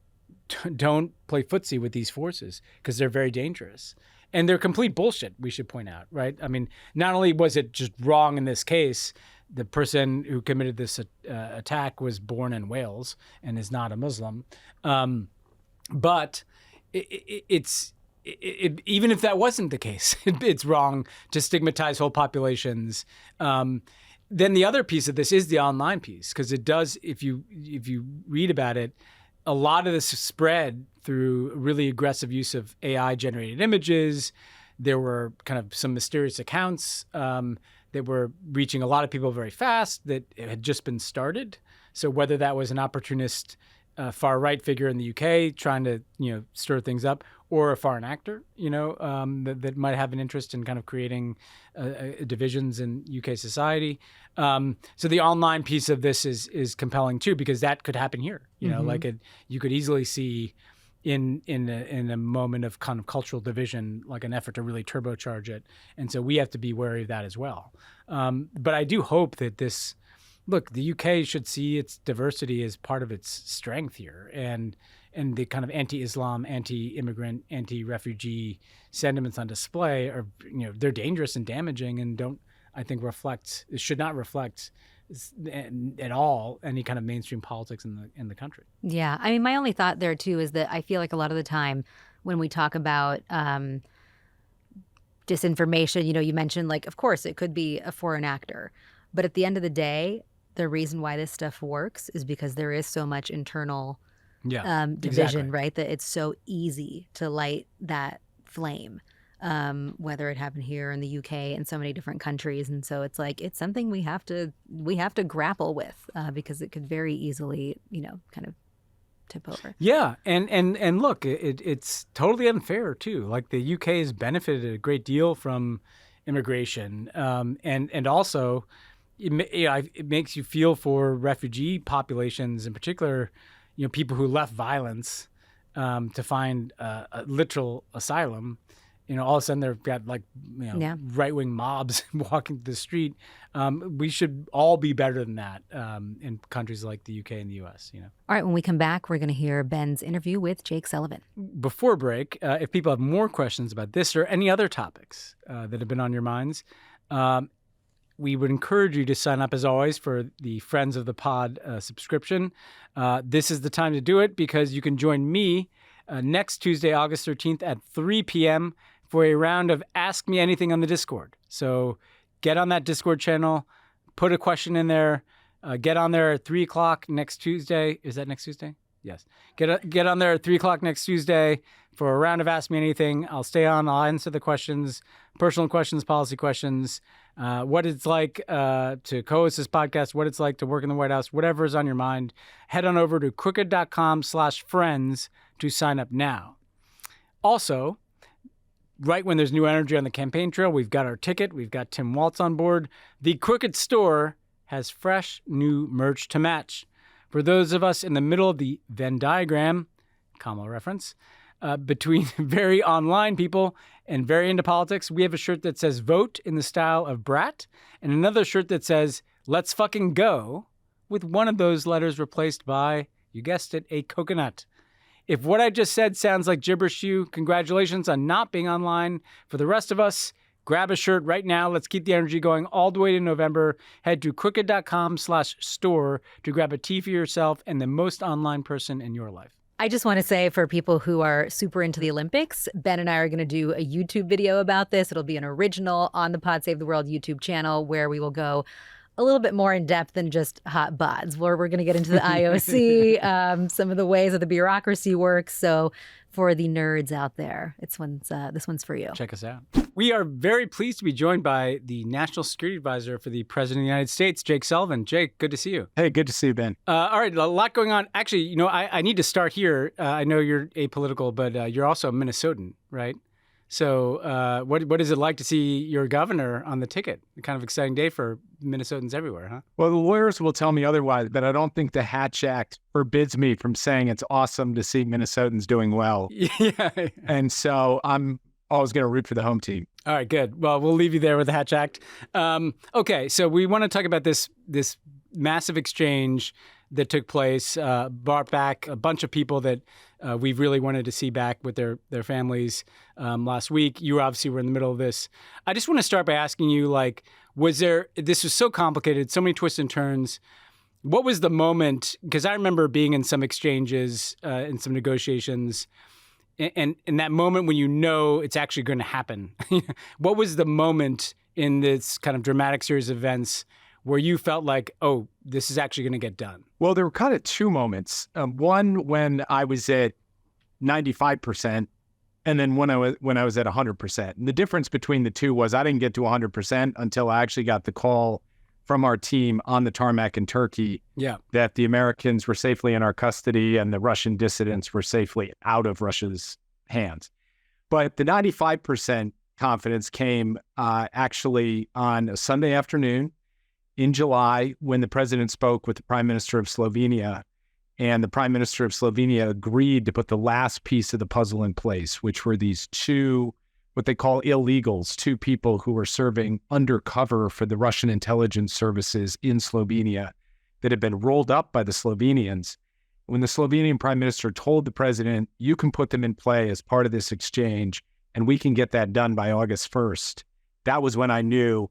play footsie with these forces because they're very dangerous. And they're complete bullshit, we should point out, right? I mean, not only was it just wrong in this case, the person who committed this attack was born in Wales and is not a Muslim. But it's even if that wasn't the case, it's wrong to stigmatize whole populations. Then the other piece of this is the online piece, because it does, if you read about it, a lot of this is spread through really aggressive use of AI-generated images. There were kind of some mysterious accounts that were reaching a lot of people very fast that had just been started. So whether that was an opportunist far-right figure in the UK trying to, stir things up, or a foreign actor, that might have an interest in kind of creating divisions in UK society. So the online piece of this is compelling too, because that could happen here. You could easily see in a moment of kind of cultural division, like an effort to really turbocharge it. And so we have to be wary of that as well. But I do hope that the UK should see its diversity as part of its strength here, and the kind of anti-Islam, anti-immigrant, anti-refugee sentiments on display are, they're dangerous and damaging, and should not reflect at all any kind of mainstream politics in the country. Yeah, I mean, my only thought there too is that I feel like a lot of the time when we talk about disinformation, you mentioned, like, of course it could be a foreign actor, but at the end of the day, the reason why this stuff works is because there is so much internal division, exactly. right? That it's so easy to light that flame, whether it happened here in the UK and so many different countries. And so it's like, it's something we have to grapple with because it could very easily, kind of tip over. Yeah. And look, it's totally unfair too. Like, the UK has benefited a great deal from immigration. And also, it makes you feel for refugee populations, in particular, people who left violence to find a literal asylum. All of a sudden they've got right-wing mobs walking the street. We should all be better than that in countries like the UK and the US. All right, when we come back, we're going to hear Ben's interview with Jake Sullivan. Before break, if people have more questions about this or any other topics that have been on your minds, we would encourage you to sign up, as always, for the Friends of the Pod subscription. This is the time to do it, because you can join me next Tuesday, August 13th at 3 p.m. for a round of Ask Me Anything on the Discord. So get on that Discord channel, put a question in there, get on there at 3 o'clock next Tuesday. Is that next Tuesday? Yes. Get on there at 3 o'clock next Tuesday for a round of Ask Me Anything. I'll stay on. I'll answer the questions, personal questions, policy questions, what it's like to co-host this podcast, what it's like to work in the White House, whatever is on your mind. Head on over to crooked.com/friends to sign up now. Also, right when there's new energy on the campaign trail, we've got our ticket. We've got Tim Walz on board. The Crooked store has fresh new merch to match. For those of us in the middle of the Venn diagram, Kamala reference, between very online people and very into politics, we have a shirt that says vote in the style of Brat and another shirt that says let's fucking go, with one of those letters replaced by, you guessed it, a coconut. If what I just said sounds like gibberish to you, congratulations on not being online. For the rest of us, grab a shirt right now. Let's keep the energy going all the way to November. Head to crooked.com/store to grab a tee for yourself and the most online person in your life. I just want to say, for people who are super into the Olympics, Ben and I are going to do a YouTube video about this. It'll be an original on the Pod Save the World YouTube channel where we will go a little bit more in depth than just hot bods, where we're going to get into the IOC, some of the ways that the bureaucracy works. So for the nerds out there, this one's for you. Check us out. We are very pleased to be joined by the National Security Advisor for the President of the United States, Jake Sullivan. Jake, good to see you. Hey, good to see you, Ben. All right, a lot going on. Actually, I need to start here. I know you're apolitical, but you're also a Minnesotan, right? So what is it like to see your governor on the ticket? A kind of exciting day for Minnesotans everywhere, huh? Well, the lawyers will tell me otherwise, but I don't think the Hatch Act forbids me from saying it's awesome to see Minnesotans doing well. Yeah. And so I'm always going to root for the home team. All right, good. Well, we'll leave you there with the Hatch Act. Okay, so we want to talk about this massive exchange that took place, brought back a bunch of people that we really wanted to see back with their families last week. You obviously were in the middle of this. I just want to start by asking you, this was so complicated, so many twists and turns. What was the moment? Because I remember being in some exchanges, in some negotiations, and in that moment when you know it's actually going to happen. What was the moment in this kind of dramatic series of events where you felt like, oh, this is actually going to get done? Well, there were kind of two moments. One when I was at 95%, and then when I was at 100%. And the difference between the two was I didn't get to 100% until I actually got the call from our team on the tarmac in Turkey that the Americans were safely in our custody and the Russian dissidents were safely out of Russia's hands. But the 95% confidence came actually on a Sunday afternoon in July when the president spoke with the Prime Minister of Slovenia, and the Prime Minister of Slovenia agreed to put the last piece of the puzzle in place, which were these two, what they call illegals, two people who were serving undercover for the Russian intelligence services in Slovenia that had been rolled up by the Slovenians. When the Slovenian Prime Minister told the president, you can put them in play as part of this exchange, and we can get that done by August 1st, that was when I knew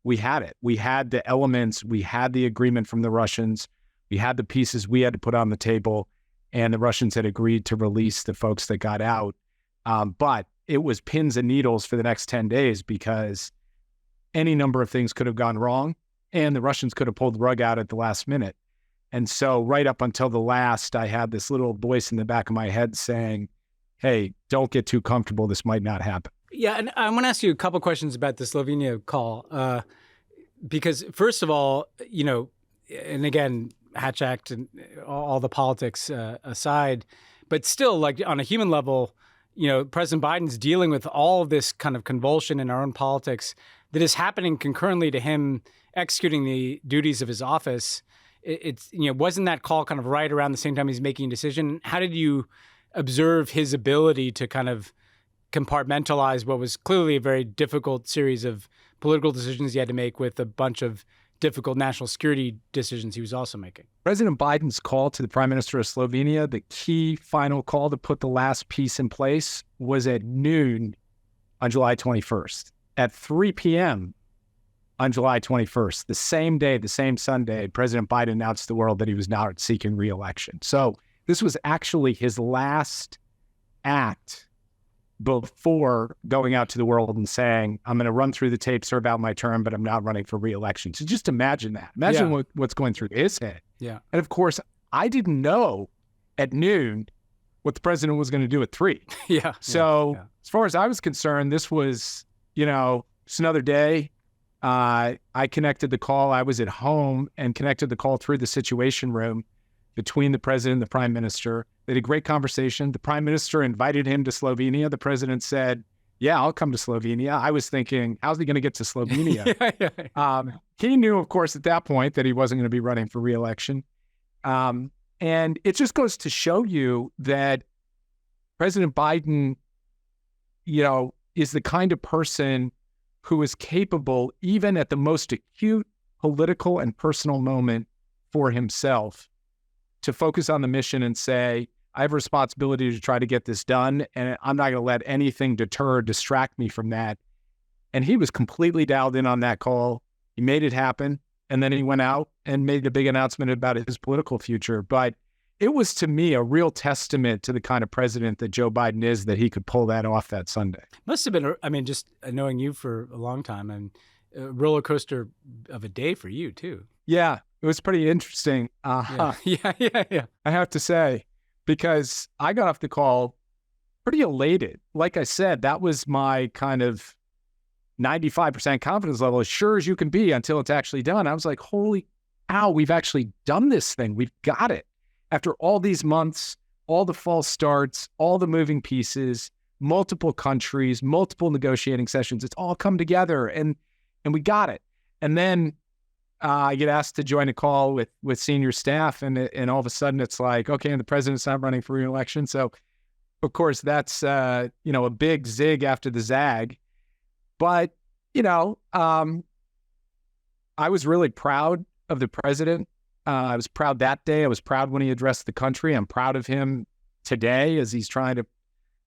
we had it. We had the elements, we had the agreement from the Russians, we had the pieces we had to put on the table, and the Russians had agreed to release the folks that got out. But it was pins and needles for the next 10 days because any number of things could have gone wrong, and the Russians could have pulled the rug out at the last minute. And so right up until the last, I had this little voice in the back of my head saying, hey, don't get too comfortable. This might not happen. Yeah, and I want to ask you a couple questions about the Slovenia call. Because first of all, and again, Hatch Act and all the politics aside, but still, like on a human level, President Biden's dealing with all of this kind of convulsion in our own politics that is happening concurrently to him executing the duties of his office. It's wasn't that call kind of right around the same time he's making a decision? How did you observe his ability to kind of compartmentalize what was clearly a very difficult series of political decisions he had to make with a bunch of difficult national security decisions he was also making? President Biden's call to the Prime Minister of Slovenia, the key final call to put the last piece in place, was at noon on July 21st. At 3 p.m. on July 21st, the same day, the same Sunday, President Biden announced to the world that he was not seeking re-election. So this was actually his last act before going out to the world and saying, I'm going to run through the tape, serve out my term, but I'm not running for re-election. So just imagine that. Imagine what's going through his head. Yeah. And of course, I didn't know at noon what the president was going to do at 3. Yeah. So yeah. as far as I was concerned, this was, just another day. I connected the call. I was at home and connected the call through the Situation Room between the president and the prime minister. They had a great conversation. The prime minister invited him to Slovenia. The president said, yeah, I'll come to Slovenia. I was thinking, how's he going to get to Slovenia? He knew, of course, at that point that he wasn't going to be running for re-election. And it just goes to show you that President Biden, is the kind of person who is capable, even at the most acute political and personal moment for himself, to focus on the mission and say, I have a responsibility to try to get this done, and I'm not going to let anything deter or distract me from that. And he was completely dialed in on that call. He made it happen, and then he went out and made a big announcement about his political future. But it was, to me, a real testament to the kind of president that Joe Biden is, that he could pull that off that Sunday. Must have been, just knowing you for a long time, and a roller coaster of a day for you, too. Yeah, it was pretty interesting. Yeah. I have to say, because I got off the call pretty elated. Like I said, that was my kind of 95% confidence level, as sure as you can be until it's actually done. I was like, holy cow, we've actually done this thing. We've got it. After all these months, all the false starts, all the moving pieces, multiple countries, multiple negotiating sessions, it's all come together, and we got it. And then I get asked to join a call with senior staff, and all of a sudden it's like, okay, and the president's not running for re-election. So, of course, that's a big zig after the zag. But I was really proud of the president. I was proud that day. I was proud when he addressed the country. I'm proud of him today as he's trying to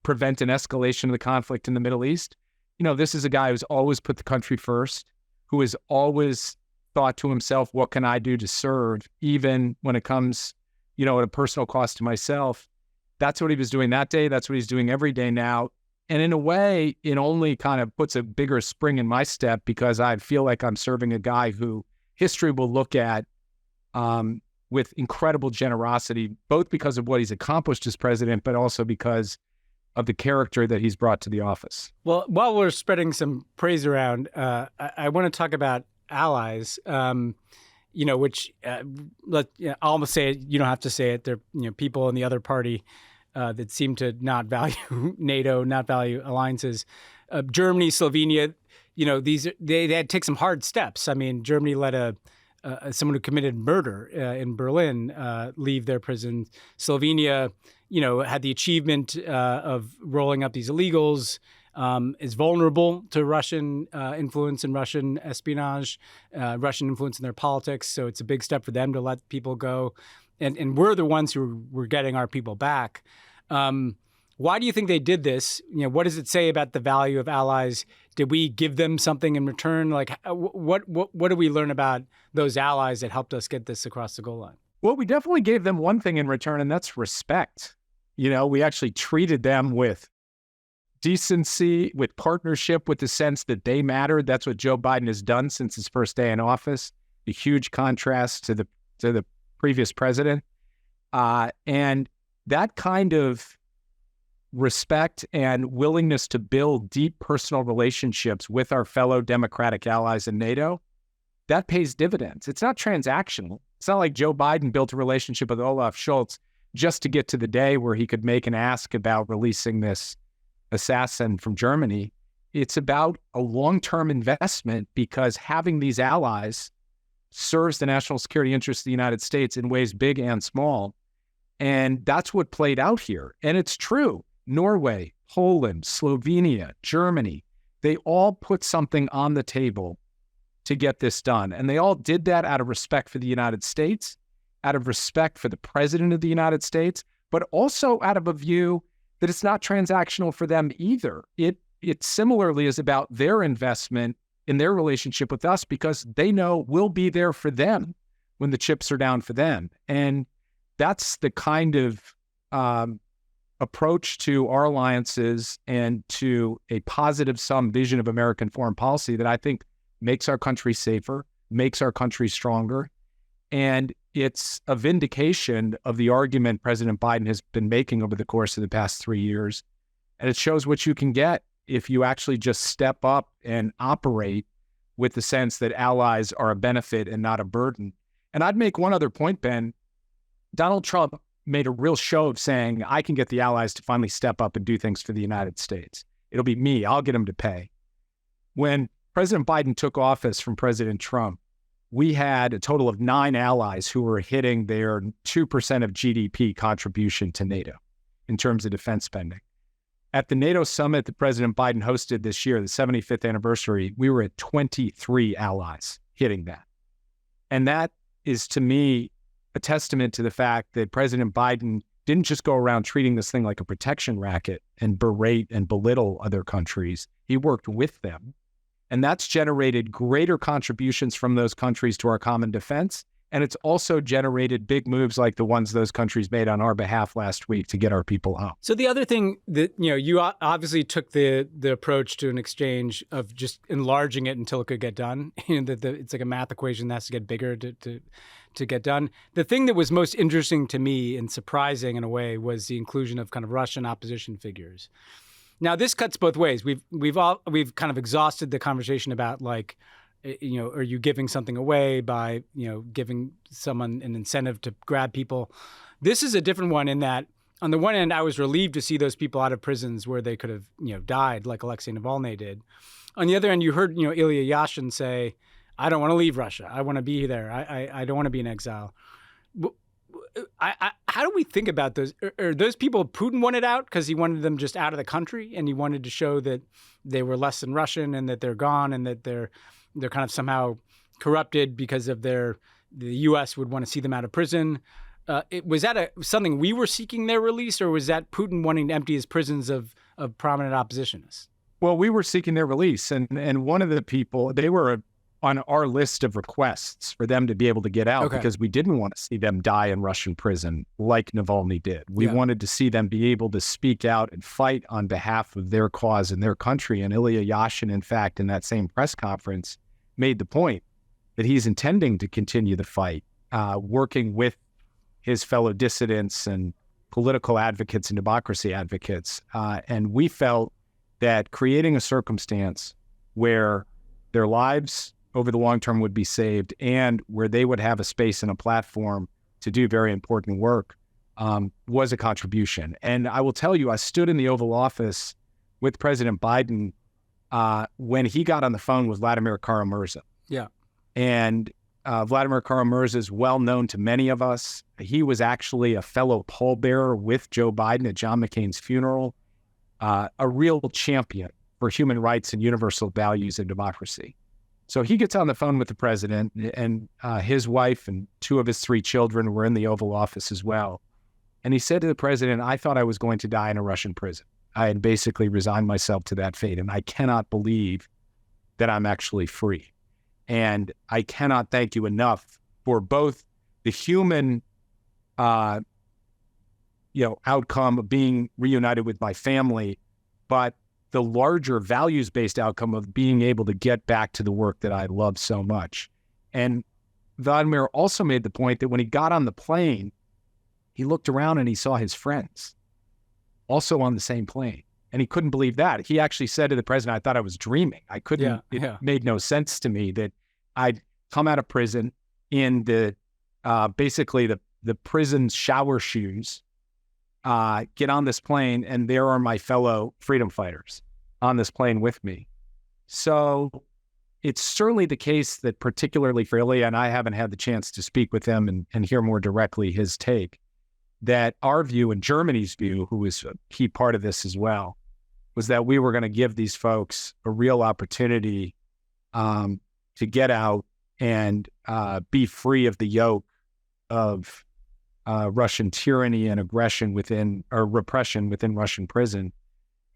prevent an escalation of the conflict in the Middle East. This is a guy who's always put the country first, who has always thought to himself, what can I do to serve, even when it comes, at a personal cost to myself. That's what he was doing that day. That's what he's doing every day now. And in a way, it only kind of puts a bigger spring in my step, because I feel like I'm serving a guy who history will look at with incredible generosity, both because of what he's accomplished as president, but also because of the character that he's brought to the office. Well, while we're spreading some praise around, I want to talk about allies, which I'll almost say it. You don't have to say it. They're people in the other party that seem to not value NATO, not value alliances. Germany, Slovenia, they had to take some hard steps. I mean, Germany let someone who committed murder in Berlin leave their prison. Slovenia, had the achievement of rolling up these illegals, is vulnerable to Russian influence and Russian espionage, Russian influence in their politics. So it's a big step for them to let people go. And we're the ones who were getting our people back. Why do you think they did this? What does it say about the value of allies? Did we give them something in return? Like, what do we learn about those allies that helped us get this across the goal line? Well, we definitely gave them one thing in return, and that's respect. We actually treated them with decency, with partnership, with the sense that they mattered. That's what Joe Biden has done since his first day in office. A huge contrast to the previous president, and that kind of respect and willingness to build deep personal relationships with our fellow democratic allies in NATO, that pays dividends. It's not transactional. It's not like Joe Biden built a relationship with Olaf Scholz just to get to the day where he could make an ask about releasing this assassin from Germany. It's about a long-term investment, because having these allies serves the national security interests of the United States in ways big and small. And that's what played out here. And it's true. Norway, Poland, Slovenia, Germany, they all put something on the table to get this done. And they all did that out of respect for the United States, out of respect for the President of the United States, but also out of a view that it's not transactional for them either. It similarly is about their investment in their relationship with us, because they know we'll be there for them when the chips are down for them. And that's the kind of approach to our alliances and to a positive sum vision of American foreign policy that I think makes our country safer, makes our country stronger. And it's a vindication of the argument President Biden has been making over the course of the past 3 years. And it shows what you can get if you actually just step up and operate with the sense that allies are a benefit and not a burden. And I'd make one other point, Ben. Donald Trump made a real show of saying, I can get the allies to finally step up and do things for the United States. It'll be me. I'll get them to pay. When President Biden took office from President Trump, we had a total of 9 allies who were hitting their 2% of GDP contribution to NATO in terms of defense spending. At the NATO summit that President Biden hosted this year, the 75th anniversary, we were at 23 allies hitting that. And that is, to me, a testament to the fact that President Biden didn't just go around treating this thing like a protection racket and berate and belittle other countries. He worked with them. And that's generated greater contributions from those countries to our common defense. And it's also generated big moves like the ones those countries made on our behalf last week to get our people home. So the other thing that, you obviously took the approach to an exchange of just enlarging it until it could get done. It's like a math equation that has to get bigger to get done. The thing that was most interesting to me and surprising in a way was the inclusion of kind of Russian opposition figures. Now, this cuts both ways. We've kind of exhausted the conversation about, like, are you giving something away by, giving someone an incentive to grab people? This is a different one in that, on the one hand, I was relieved to see those people out of prisons where they could have, died like Alexei Navalny did. On the other hand, you heard, Ilya Yashin say, I don't want to leave Russia. I want to be there. I don't want to be in exile. How do we think about those? Are those people Putin wanted out because he wanted them just out of the country and he wanted to show that they were less than Russian and that they're gone and that they're kind of somehow corrupted because of the U.S. would want to see them out of prison? Was that something we were seeking their release, or was that Putin wanting to empty his prisons of prominent oppositionists? Well, we were seeking their release, and one of the people, they were on our list of requests for them to be able to get out because we didn't want to see them die in Russian prison like Navalny did. We wanted to see them be able to speak out and fight on behalf of their cause and their country. And Ilya Yashin, in fact, in that same press conference, made the point that he's intending to continue the fight, working with his fellow dissidents and political advocates and democracy advocates. And we felt that creating a circumstance where their lives over the long term would be saved and where they would have a space and a platform to do very important work was a contribution. And I will tell you, I stood in the Oval Office with President Biden when he got on the phone with Vladimir Kara-Murza. Yeah. And Vladimir Kara-Murza is well known to many of us. He was actually a fellow pallbearer with Joe Biden at John McCain's funeral, a real champion for human rights and universal values and democracy. So he gets on the phone with the president, and his wife and 2 of his 3 children were in the Oval Office as well. And he said to the president, I thought I was going to die in a Russian prison. I had basically resigned myself to that fate, and I cannot believe that I'm actually free. And I cannot thank you enough for both the human outcome of being reunited with my family, but the larger values-based outcome of being able to get back to the work that I love so much. And Vladimir also made the point that when he got on the plane, he looked around and he saw his friends also on the same plane. And he couldn't believe that. He actually said to the president, I thought I was dreaming. I couldn't, it made no sense to me that I'd come out of prison in the basically the prison shower shoes, get on this plane, and there are my fellow freedom fighters on this plane with me. So it's certainly the case that particularly for Ilya, and I haven't had the chance to speak with him and hear more directly his take, that our view and Germany's view, who is a key part of this as well, was that we were going to give these folks a real opportunity to get out and be free of the yoke of Russian tyranny and aggression or repression within Russian prison.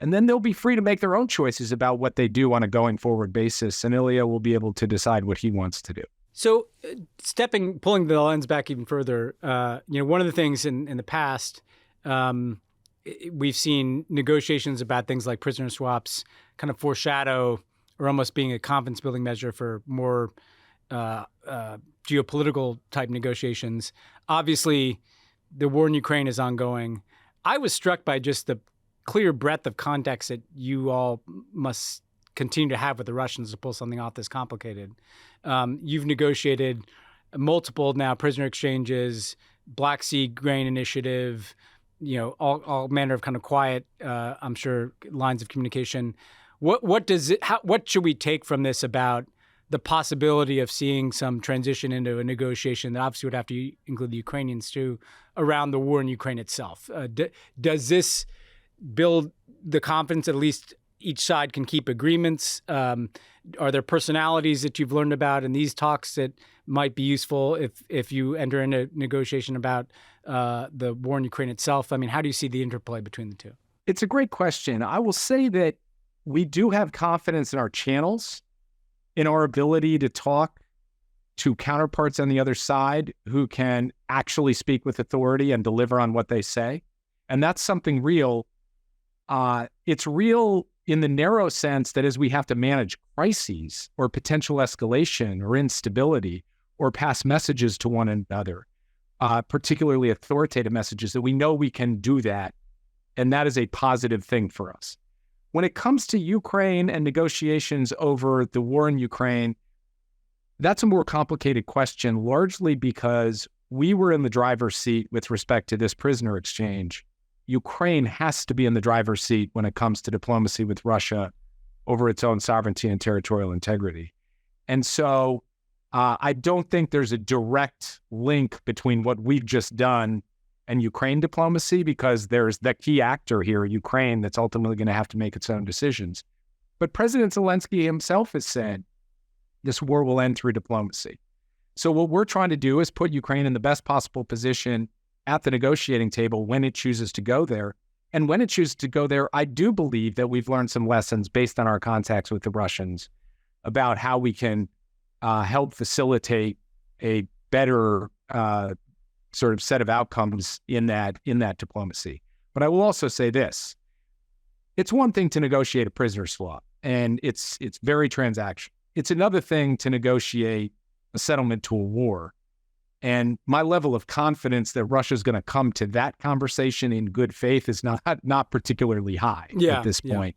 And then they'll be free to make their own choices about what they do on a going forward basis. And Ilya will be able to decide what he wants to do. So pulling the lens back even further, one of the things in the past, we've seen negotiations about things like prisoner swaps kind of foreshadow or almost being a confidence building measure for more geopolitical type negotiations. Obviously, the war in Ukraine is ongoing. I was struck by just the clear breadth of context that you all must continue to have with the Russians to pull something off this complicated. You've negotiated multiple now prisoner exchanges, Black Sea grain initiative, all manner of kind of quiet, I'm sure, lines of communication. What should we take from this about the possibility of seeing some transition into a negotiation that obviously would have to include the Ukrainians too, around the war in Ukraine itself? Does this build the confidence that at least each side can keep agreements? Are there personalities that you've learned about in these talks that might be useful if you enter into negotiation about the war in Ukraine itself? I mean, how do you see the interplay between the two? It's a great question. I will say that we do have confidence in our channels, in our ability to talk to counterparts on the other side who can actually speak with authority and deliver on what they say. And that's something real. It's real in the narrow sense that as we have to manage crises or potential escalation or instability or pass messages to one another, particularly authoritative messages, that we know we can do that. And that is a positive thing for us. When it comes to Ukraine and negotiations over the war in Ukraine, that's a more complicated question, largely because we were in the driver's seat with respect to this prisoner exchange. Ukraine has to be in the driver's seat when it comes to diplomacy with Russia over its own sovereignty and territorial integrity. And so I don't think there's a direct link between what we've just done and Ukraine diplomacy, because there's the key actor here, Ukraine, that's ultimately going to have to make its own decisions. But President Zelensky himself has said this war will end through diplomacy. So what we're trying to do is put Ukraine in the best possible position at the negotiating table when it chooses to go there. And when it chooses to go there, I do believe that we've learned some lessons based on our contacts with the Russians about how we can help facilitate a better sort of set of outcomes in that diplomacy. But I will also say this: it's one thing to negotiate a prisoner swap, and it's very transactional. It's another thing to negotiate a settlement to a war. And my level of confidence that Russia's going to come to that conversation in good faith is not particularly high at this point.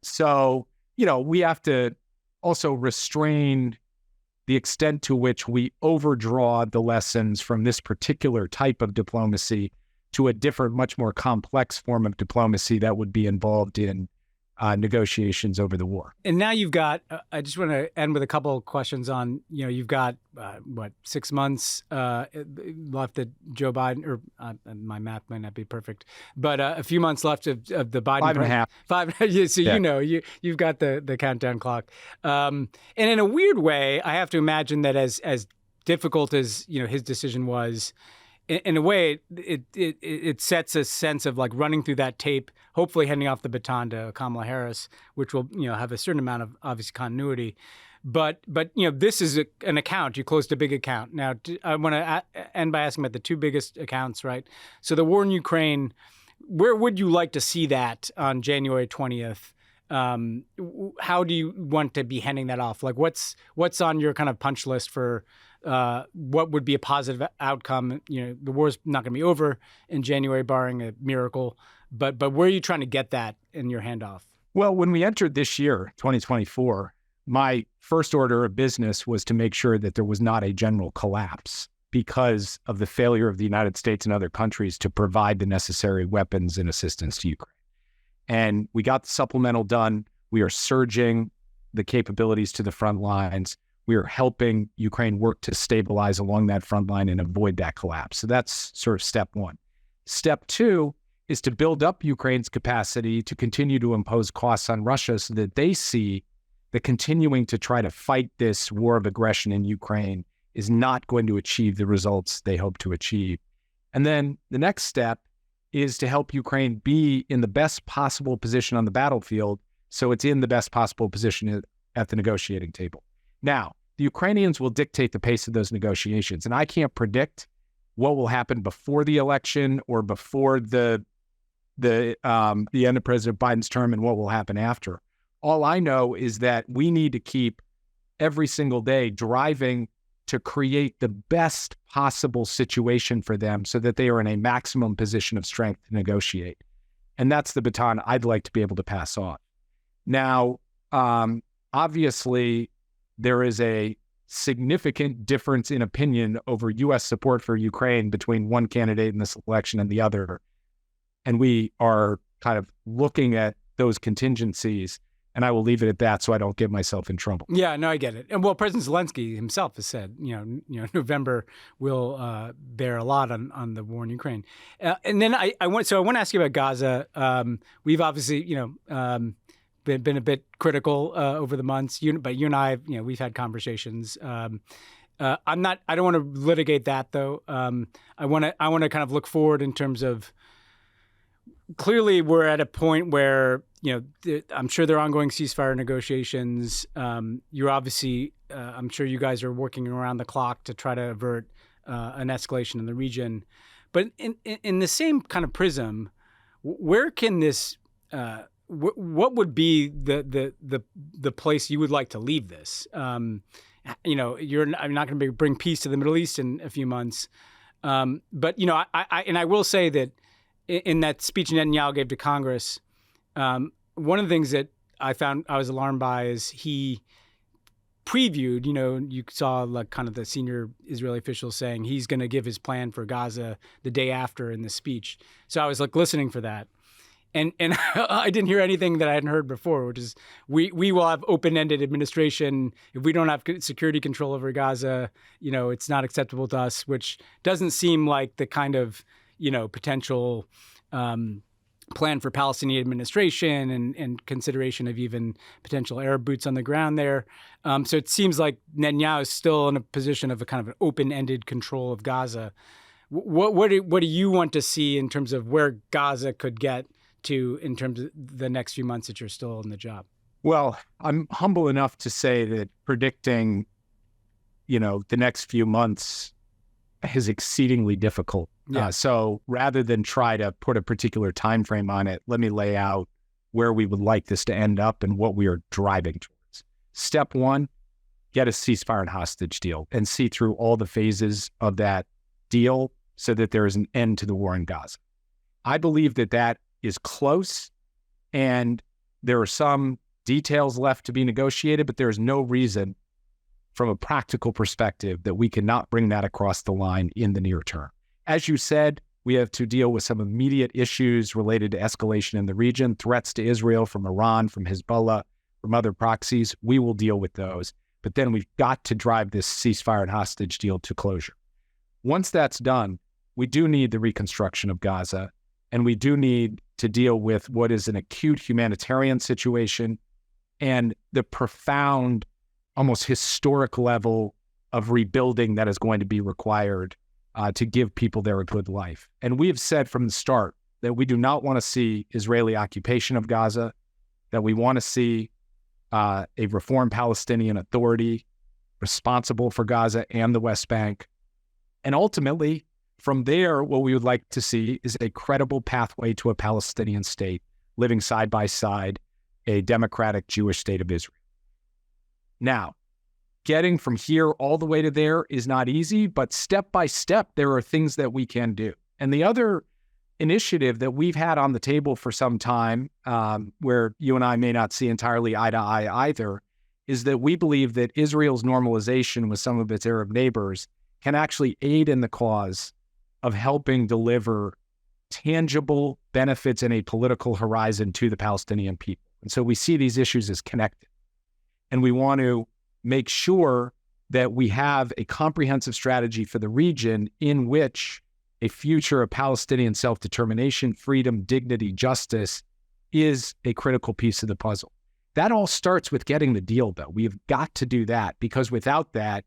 So, we have to also restrain the extent to which we overdraw the lessons from this particular type of diplomacy to a different, much more complex form of diplomacy that would be involved in negotiations over the war. And now you've got, I just want to end with a couple of questions on, you've got, 6 months left that Joe Biden, or my math might not be perfect, but a few months left of the Biden. 5.5. 5, so yeah. You've got the countdown clock. And in a weird way, I have to imagine that as difficult as, his decision was, in a way, it sets a sense of like running through that tape, hopefully handing off the baton to Kamala Harris, which will have a certain amount of obvious continuity. But this is an account. You closed a big account. Now I want to end by asking about the two biggest accounts, right? So the war in Ukraine, where would you like to see that on January 20th? How do you want to be handing that off? Like what's on your kind of punch list for what would be a positive outcome? The war's not going to be over in January, barring a miracle. But where are you trying to get that in your handoff? Well, when we entered this year, 2024, my first order of business was to make sure that there was not a general collapse because of the failure of the United States and other countries to provide the necessary weapons and assistance to Ukraine. And we got the supplemental done. We are surging the capabilities to the front lines. We are helping Ukraine work to stabilize along that front line and avoid that collapse. So that's sort of step one. Step two is to build up Ukraine's capacity to continue to impose costs on Russia so that they see that continuing to try to fight this war of aggression in Ukraine is not going to achieve the results they hope to achieve. And then the next step is to help Ukraine be in the best possible position on the battlefield so it's in the best possible position at the negotiating table. Now, the Ukrainians will dictate the pace of those negotiations, and I can't predict what will happen before the election or before the end of President Biden's term and what will happen after. All I know is that we need to keep every single day, driving to create the best possible situation for them so that they are in a maximum position of strength to negotiate. And that's the baton I'd like to be able to pass on. Now, obviously, there is a significant difference in opinion over U.S. support for Ukraine between one candidate in this election and the other. And we are kind of looking at those contingencies, and I will leave it at that so I don't get myself in trouble. Yeah, no, I get it. And well, President Zelensky himself has said, November will bear a lot on the war in Ukraine. And then I want to ask you about Gaza. We've obviously, been a bit critical over the months. But you and I, we've had conversations. I don't want to litigate that though. I want to kind of look forward in terms of, clearly we're at a point where, I'm sure there are ongoing ceasefire negotiations. You're obviously, I'm sure you guys are working around the clock to try to avert an escalation in the region. But in the same kind of prism, where can this, what would be the place you would like to leave this? I'm not going to bring peace to the Middle East in a few months. But I will say that in that speech Netanyahu gave to Congress, one of the things that I found I was alarmed by is he previewed, you saw like kind of the senior Israeli officials saying he's going to give his plan for Gaza the day after in the speech. So I was like listening for that. And I didn't hear anything that I hadn't heard before, which is we will have open-ended administration. If we don't have security control over Gaza, it's not acceptable to us, which doesn't seem like the kind of, potential plan for Palestinian administration and consideration of even potential Arab boots on the ground there. So it seems like Netanyahu is still in a position of a kind of an open-ended control of Gaza. What do you want to see in terms of where Gaza could get to in terms of the next few months that you're still in the job? Well, I'm humble enough to say that predicting, the next few months is exceedingly difficult. Yeah. So rather than try to put a particular time frame on it, let me lay out where we would like this to end up and what we are driving towards. Step one, get a ceasefire and hostage deal and see through all the phases of that deal so that there is an end to the war in Gaza. I believe that is close, and there are some details left to be negotiated, but there is no reason from a practical perspective that we cannot bring that across the line in the near term. As you said, we have to deal with some immediate issues related to escalation in the region, threats to Israel from Iran, from Hezbollah, from other proxies. We will deal with those, but then we've got to drive this ceasefire and hostage deal to closure. Once that's done, we do need the reconstruction of Gaza, and we do need to deal with what is an acute humanitarian situation and the profound, almost historic level of rebuilding that is going to be required to give people there a good life. And we have said from the start that we do not want to see Israeli occupation of Gaza, that we want to see a reformed Palestinian Authority responsible for Gaza and the West Bank. And ultimately, from there, what we would like to see is a credible pathway to a Palestinian state living side by side, a democratic Jewish state of Israel. Now, getting from here all the way to there is not easy, but step by step, there are things that we can do. And the other initiative that we've had on the table for some time, where you and I may not see entirely eye to eye either, is that we believe that Israel's normalization with some of its Arab neighbors can actually aid in the cause of helping deliver tangible benefits in a political horizon to the Palestinian people. And so we see these issues as connected. And we want to make sure that we have a comprehensive strategy for the region in which a future of Palestinian self-determination, freedom, dignity, justice is a critical piece of the puzzle. That all starts with getting the deal, though. We've got to do that, because without that,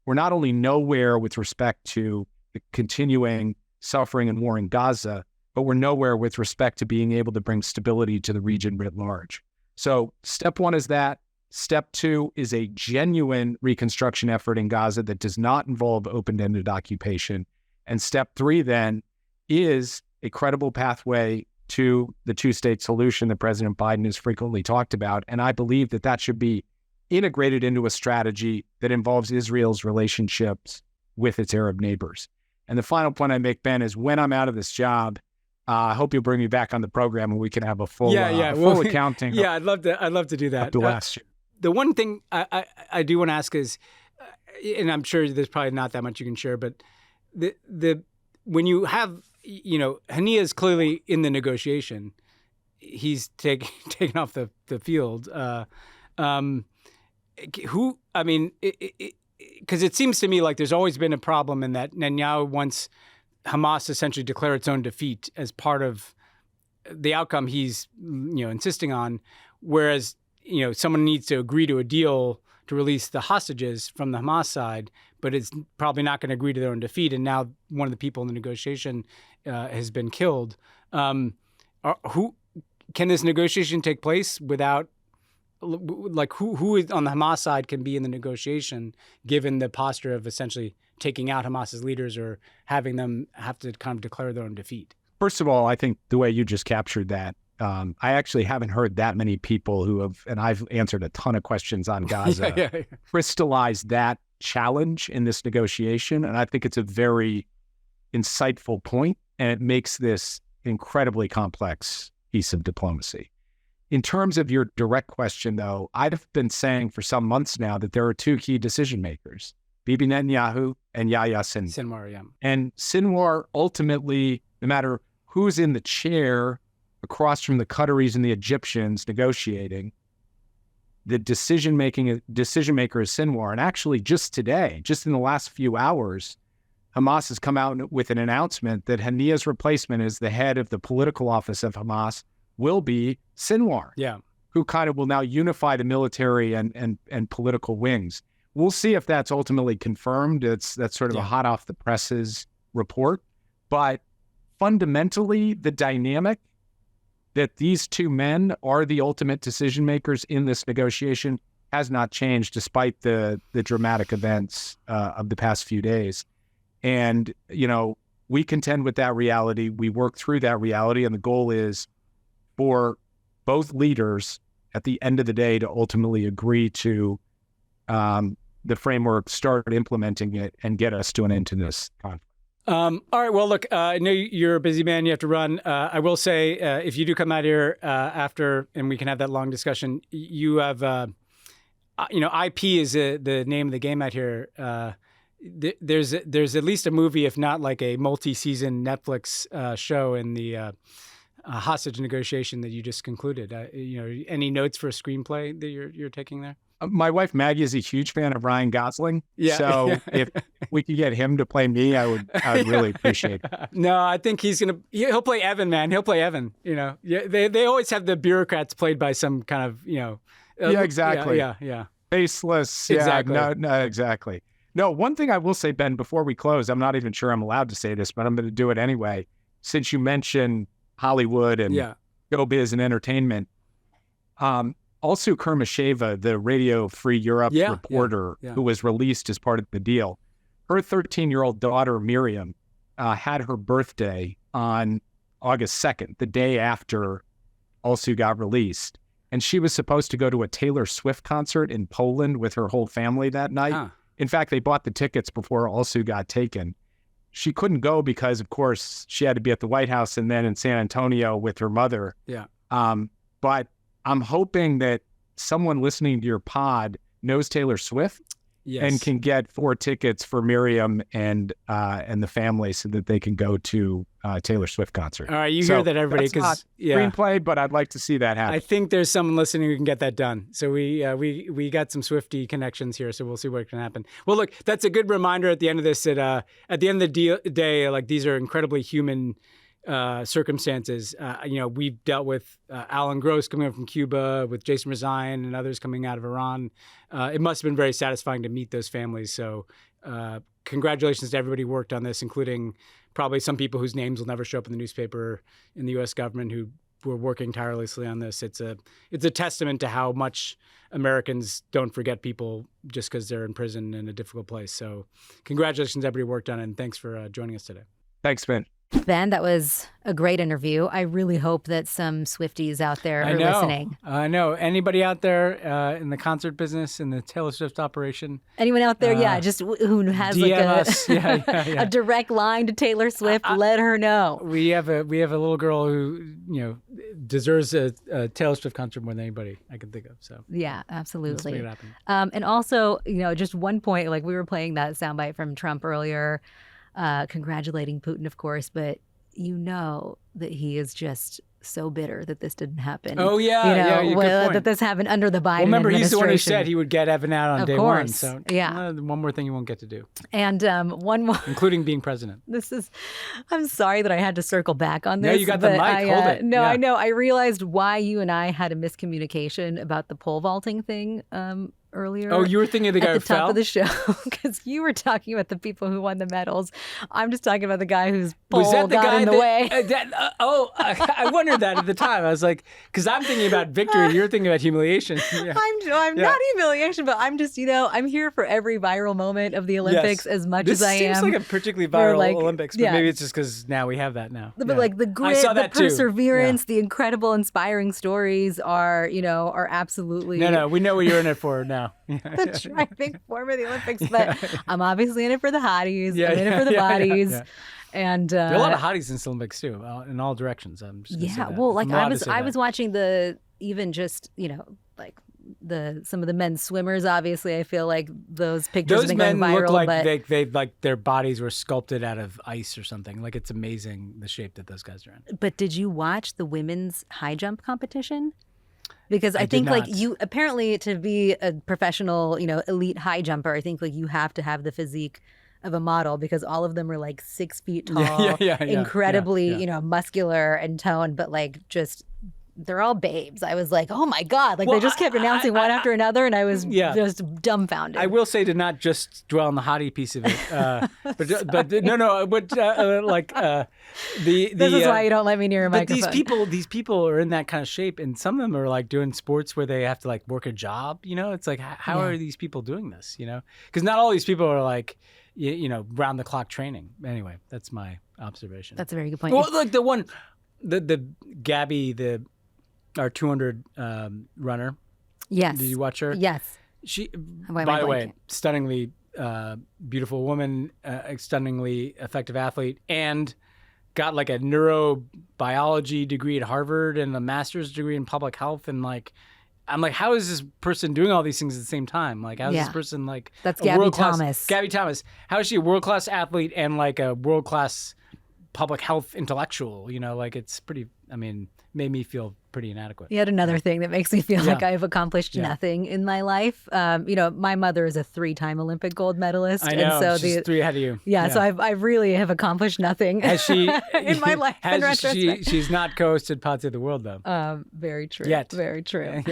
we're not only nowhere with respect to the continuing suffering and war in Gaza, but we're nowhere with respect to being able to bring stability to the region writ large. So step one is that. Step two is a genuine reconstruction effort in Gaza that does not involve open-ended occupation. And step three then is a credible pathway to the two-state solution that President Biden has frequently talked about. And I believe that that should be integrated into a strategy that involves Israel's relationships with its Arab neighbors. And the final point I make, Ben, is when I'm out of this job, I hope you'll bring me back on the program and we can have a full, full accounting. Yeah, I'd love to do that. Up to last year. The one thing I do want to ask is, and I'm sure there's probably not that much you can share, but when you have, Haniyeh is clearly in the negotiation. He's taken off the field. Because it seems to me like there's always been a problem in that Netanyahu wants Hamas essentially declare its own defeat as part of the outcome he's insisting on, whereas someone needs to agree to a deal to release the hostages from the Hamas side, but it's probably not going to agree to their own defeat. And now one of the people in the negotiation has been killed. Can this negotiation take place without, who is on the Hamas side can be in the negotiation, given the posture of essentially taking out Hamas's leaders or having them have to kind of declare their own defeat? First of all, I think the way you just captured that, I actually haven't heard that many people who have, and I've answered a ton of questions on Gaza, crystallize that challenge in this negotiation. And I think it's a very insightful point, and it makes this incredibly complex piece of diplomacy. In terms of your direct question, though, I've been saying for some months now that there are two key decision makers, Bibi Netanyahu and Yahya Sinwar. Sinwar, yeah. And Sinwar ultimately, no matter who's in the chair across from the Qataris and the Egyptians negotiating, the decision maker is Sinwar. And actually just today, just in the last few hours, Hamas has come out with an announcement that Haniyeh's replacement as the head of the political office of Hamas will be Sinwar, who kind of will now unify the military and political wings. We'll see if that's ultimately confirmed. That's sort of a hot off the presses report. But fundamentally, the dynamic that these two men are the ultimate decision makers in this negotiation has not changed despite the dramatic events of the past few days. And, we contend with that reality. We work through that reality. And the goal is for both leaders at the end of the day to ultimately agree to the framework, start implementing it, and get us to an end to this conflict. All right. Well, look, I know you're a busy man. You have to run. I will say, if you do come out here after, and we can have that long discussion, you have, IP is the name of the game out here. There's at least a movie, if not like a multi-season Netflix show in the hostage negotiation that you just concluded. Any notes for a screenplay that you're taking there? My wife Maggie is a huge fan of Ryan Gosling. Yeah. So if we could get him to play me, I would really appreciate it. No, I think he'll play Evan, man. He'll play Evan. They always have the bureaucrats played by some kind of yeah, exactly. Yeah. Faceless. Exactly. Yeah, no, exactly. No, one thing I will say, Ben, before we close, I'm not even sure I'm allowed to say this, but I'm going to do it anyway. Since you mentioned Hollywood and showbiz and entertainment, also Kermasheva, the Radio Free Europe reporter who was released as part of the deal, her 13-year-old daughter, Miriam, had her birthday on August 2nd, the day after Also got released. And she was supposed to go to a Taylor Swift concert in Poland with her whole family that night. Huh. In fact, they bought the tickets before Also got taken. She couldn't go because, of course, she had to be at the White House and then in San Antonio with her mother. Yeah. But I'm hoping that someone listening to your pod knows Taylor Swift and can get 4 tickets for Miriam and the family so that they can go to Taylor Swift concert. All right, you hear that, everybody? Because screenplay, but I'd like to see that happen. I think there's someone listening who can get that done. So we got some Swiftie connections here, so we'll see what can happen. Well, look, that's a good reminder at the end of this that at the end of the day, like, these are incredibly human circumstances. We've dealt with Alan Gross coming over from Cuba, with Jason Rezaian and others coming out of Iran. It must have been very satisfying to meet those families. So congratulations to everybody who worked on this, including probably some people whose names will never show up in the newspaper in the U.S. government who were working tirelessly on this. It's a testament to how much Americans don't forget people just because they're in prison in a difficult place. So congratulations to everybody who worked on it, and thanks for joining us today. Thanks, Ben. Ben, that was a great interview. I really hope that some Swifties out there are listening. I know. Anybody out there in the concert business, in the Taylor Swift operation? Anyone out there, just who has like us. a direct line to Taylor Swift, let her know. We have a little girl who deserves a Taylor Swift concert more than anybody I can think of. So yeah, absolutely. Let's make it happen. And also, just one point, like we were playing that soundbite from Trump earlier, congratulating Putin, of course, but that he is just so bitter that this didn't happen. Oh yeah, good point. That this happened under the Biden remember, he's the one who administration. said he would get Evan out on day one. So yeah, one more thing you won't get to do. And one more, including being president. I'm sorry that I had to circle back on this. No, you got the mic. Hold it. No, yeah. I know. I realized why you and I had a miscommunication about the pole vaulting thing earlier. Oh, you were thinking of the guy who fell? At the top of the show, because you were talking about the people who won the medals. I'm just talking about the guy whose pole got in the way. I wondered that at the time. I was like, because I'm thinking about victory, you're thinking about humiliation. Yeah. I'm not humiliation, but I'm just, I'm here for every viral moment of the Olympics as much as I am. This seems like a particularly viral Olympics, but maybe it's just because now we have that now. But like the grit, the perseverance, the incredible, inspiring stories are absolutely. No, we know what you're in it for now. The driving form of the Olympics, but I'm obviously in it for the hotties. I'm in it for the bodies. Yeah. And there are a lot of hotties in the Olympics too, in all directions. I'm just say that. Well, like I was watching some of the men's swimmers. Obviously, I feel like those pictures have been going viral. Those men look like they like their bodies were sculpted out of ice or something. Like it's amazing the shape that those guys are in. But did you watch the women's high jump competition? Because I think like you apparently to be a professional, elite high jumper, I think like you have to have the physique of a model because all of them are like 6 feet tall, incredibly, muscular and toned, but like just they're all babes. I was like, oh my God. Like they just kept announcing one after another and I was just dumbfounded. I will say to not just dwell on the hottie piece of it. This is why you don't let me near a microphone. These people are in that kind of shape and some of them are like doing sports where they have to like work a job, It's like, how are these people doing this, Because not all these people are like, round the clock training. Anyway, that's my observation. That's a very good point. Well, like the Gabby, our 200 runner. Yes. Did you watch her? Yes. She, by the way, stunningly beautiful woman, stunningly effective athlete, and got like a neurobiology degree at Harvard and a master's degree in public health. And like, I'm like, how is this person doing all these things at the same time? Like, how is this person like that's Gabby Thomas? Gabby Thomas. How is she a world-class athlete and like a world-class public health intellectual? Like it's pretty, made me feel pretty inadequate. Yet another thing that makes me feel like I've accomplished nothing in my life. My mother is a 3-time Olympic gold medalist. I know, and so she's 3 ahead of you. Yeah, so I really have accomplished nothing has she, in my life. She's not co-hosted Pod of the World, though. Very true. Yet. Very true.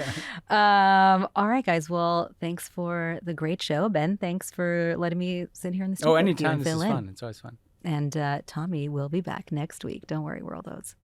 All right, guys. Well, thanks for the great show. Ben, thanks for letting me sit here in the studio. Oh, anytime. This is fun. It's always fun. And Tommy will be back next week. Don't worry, World O's.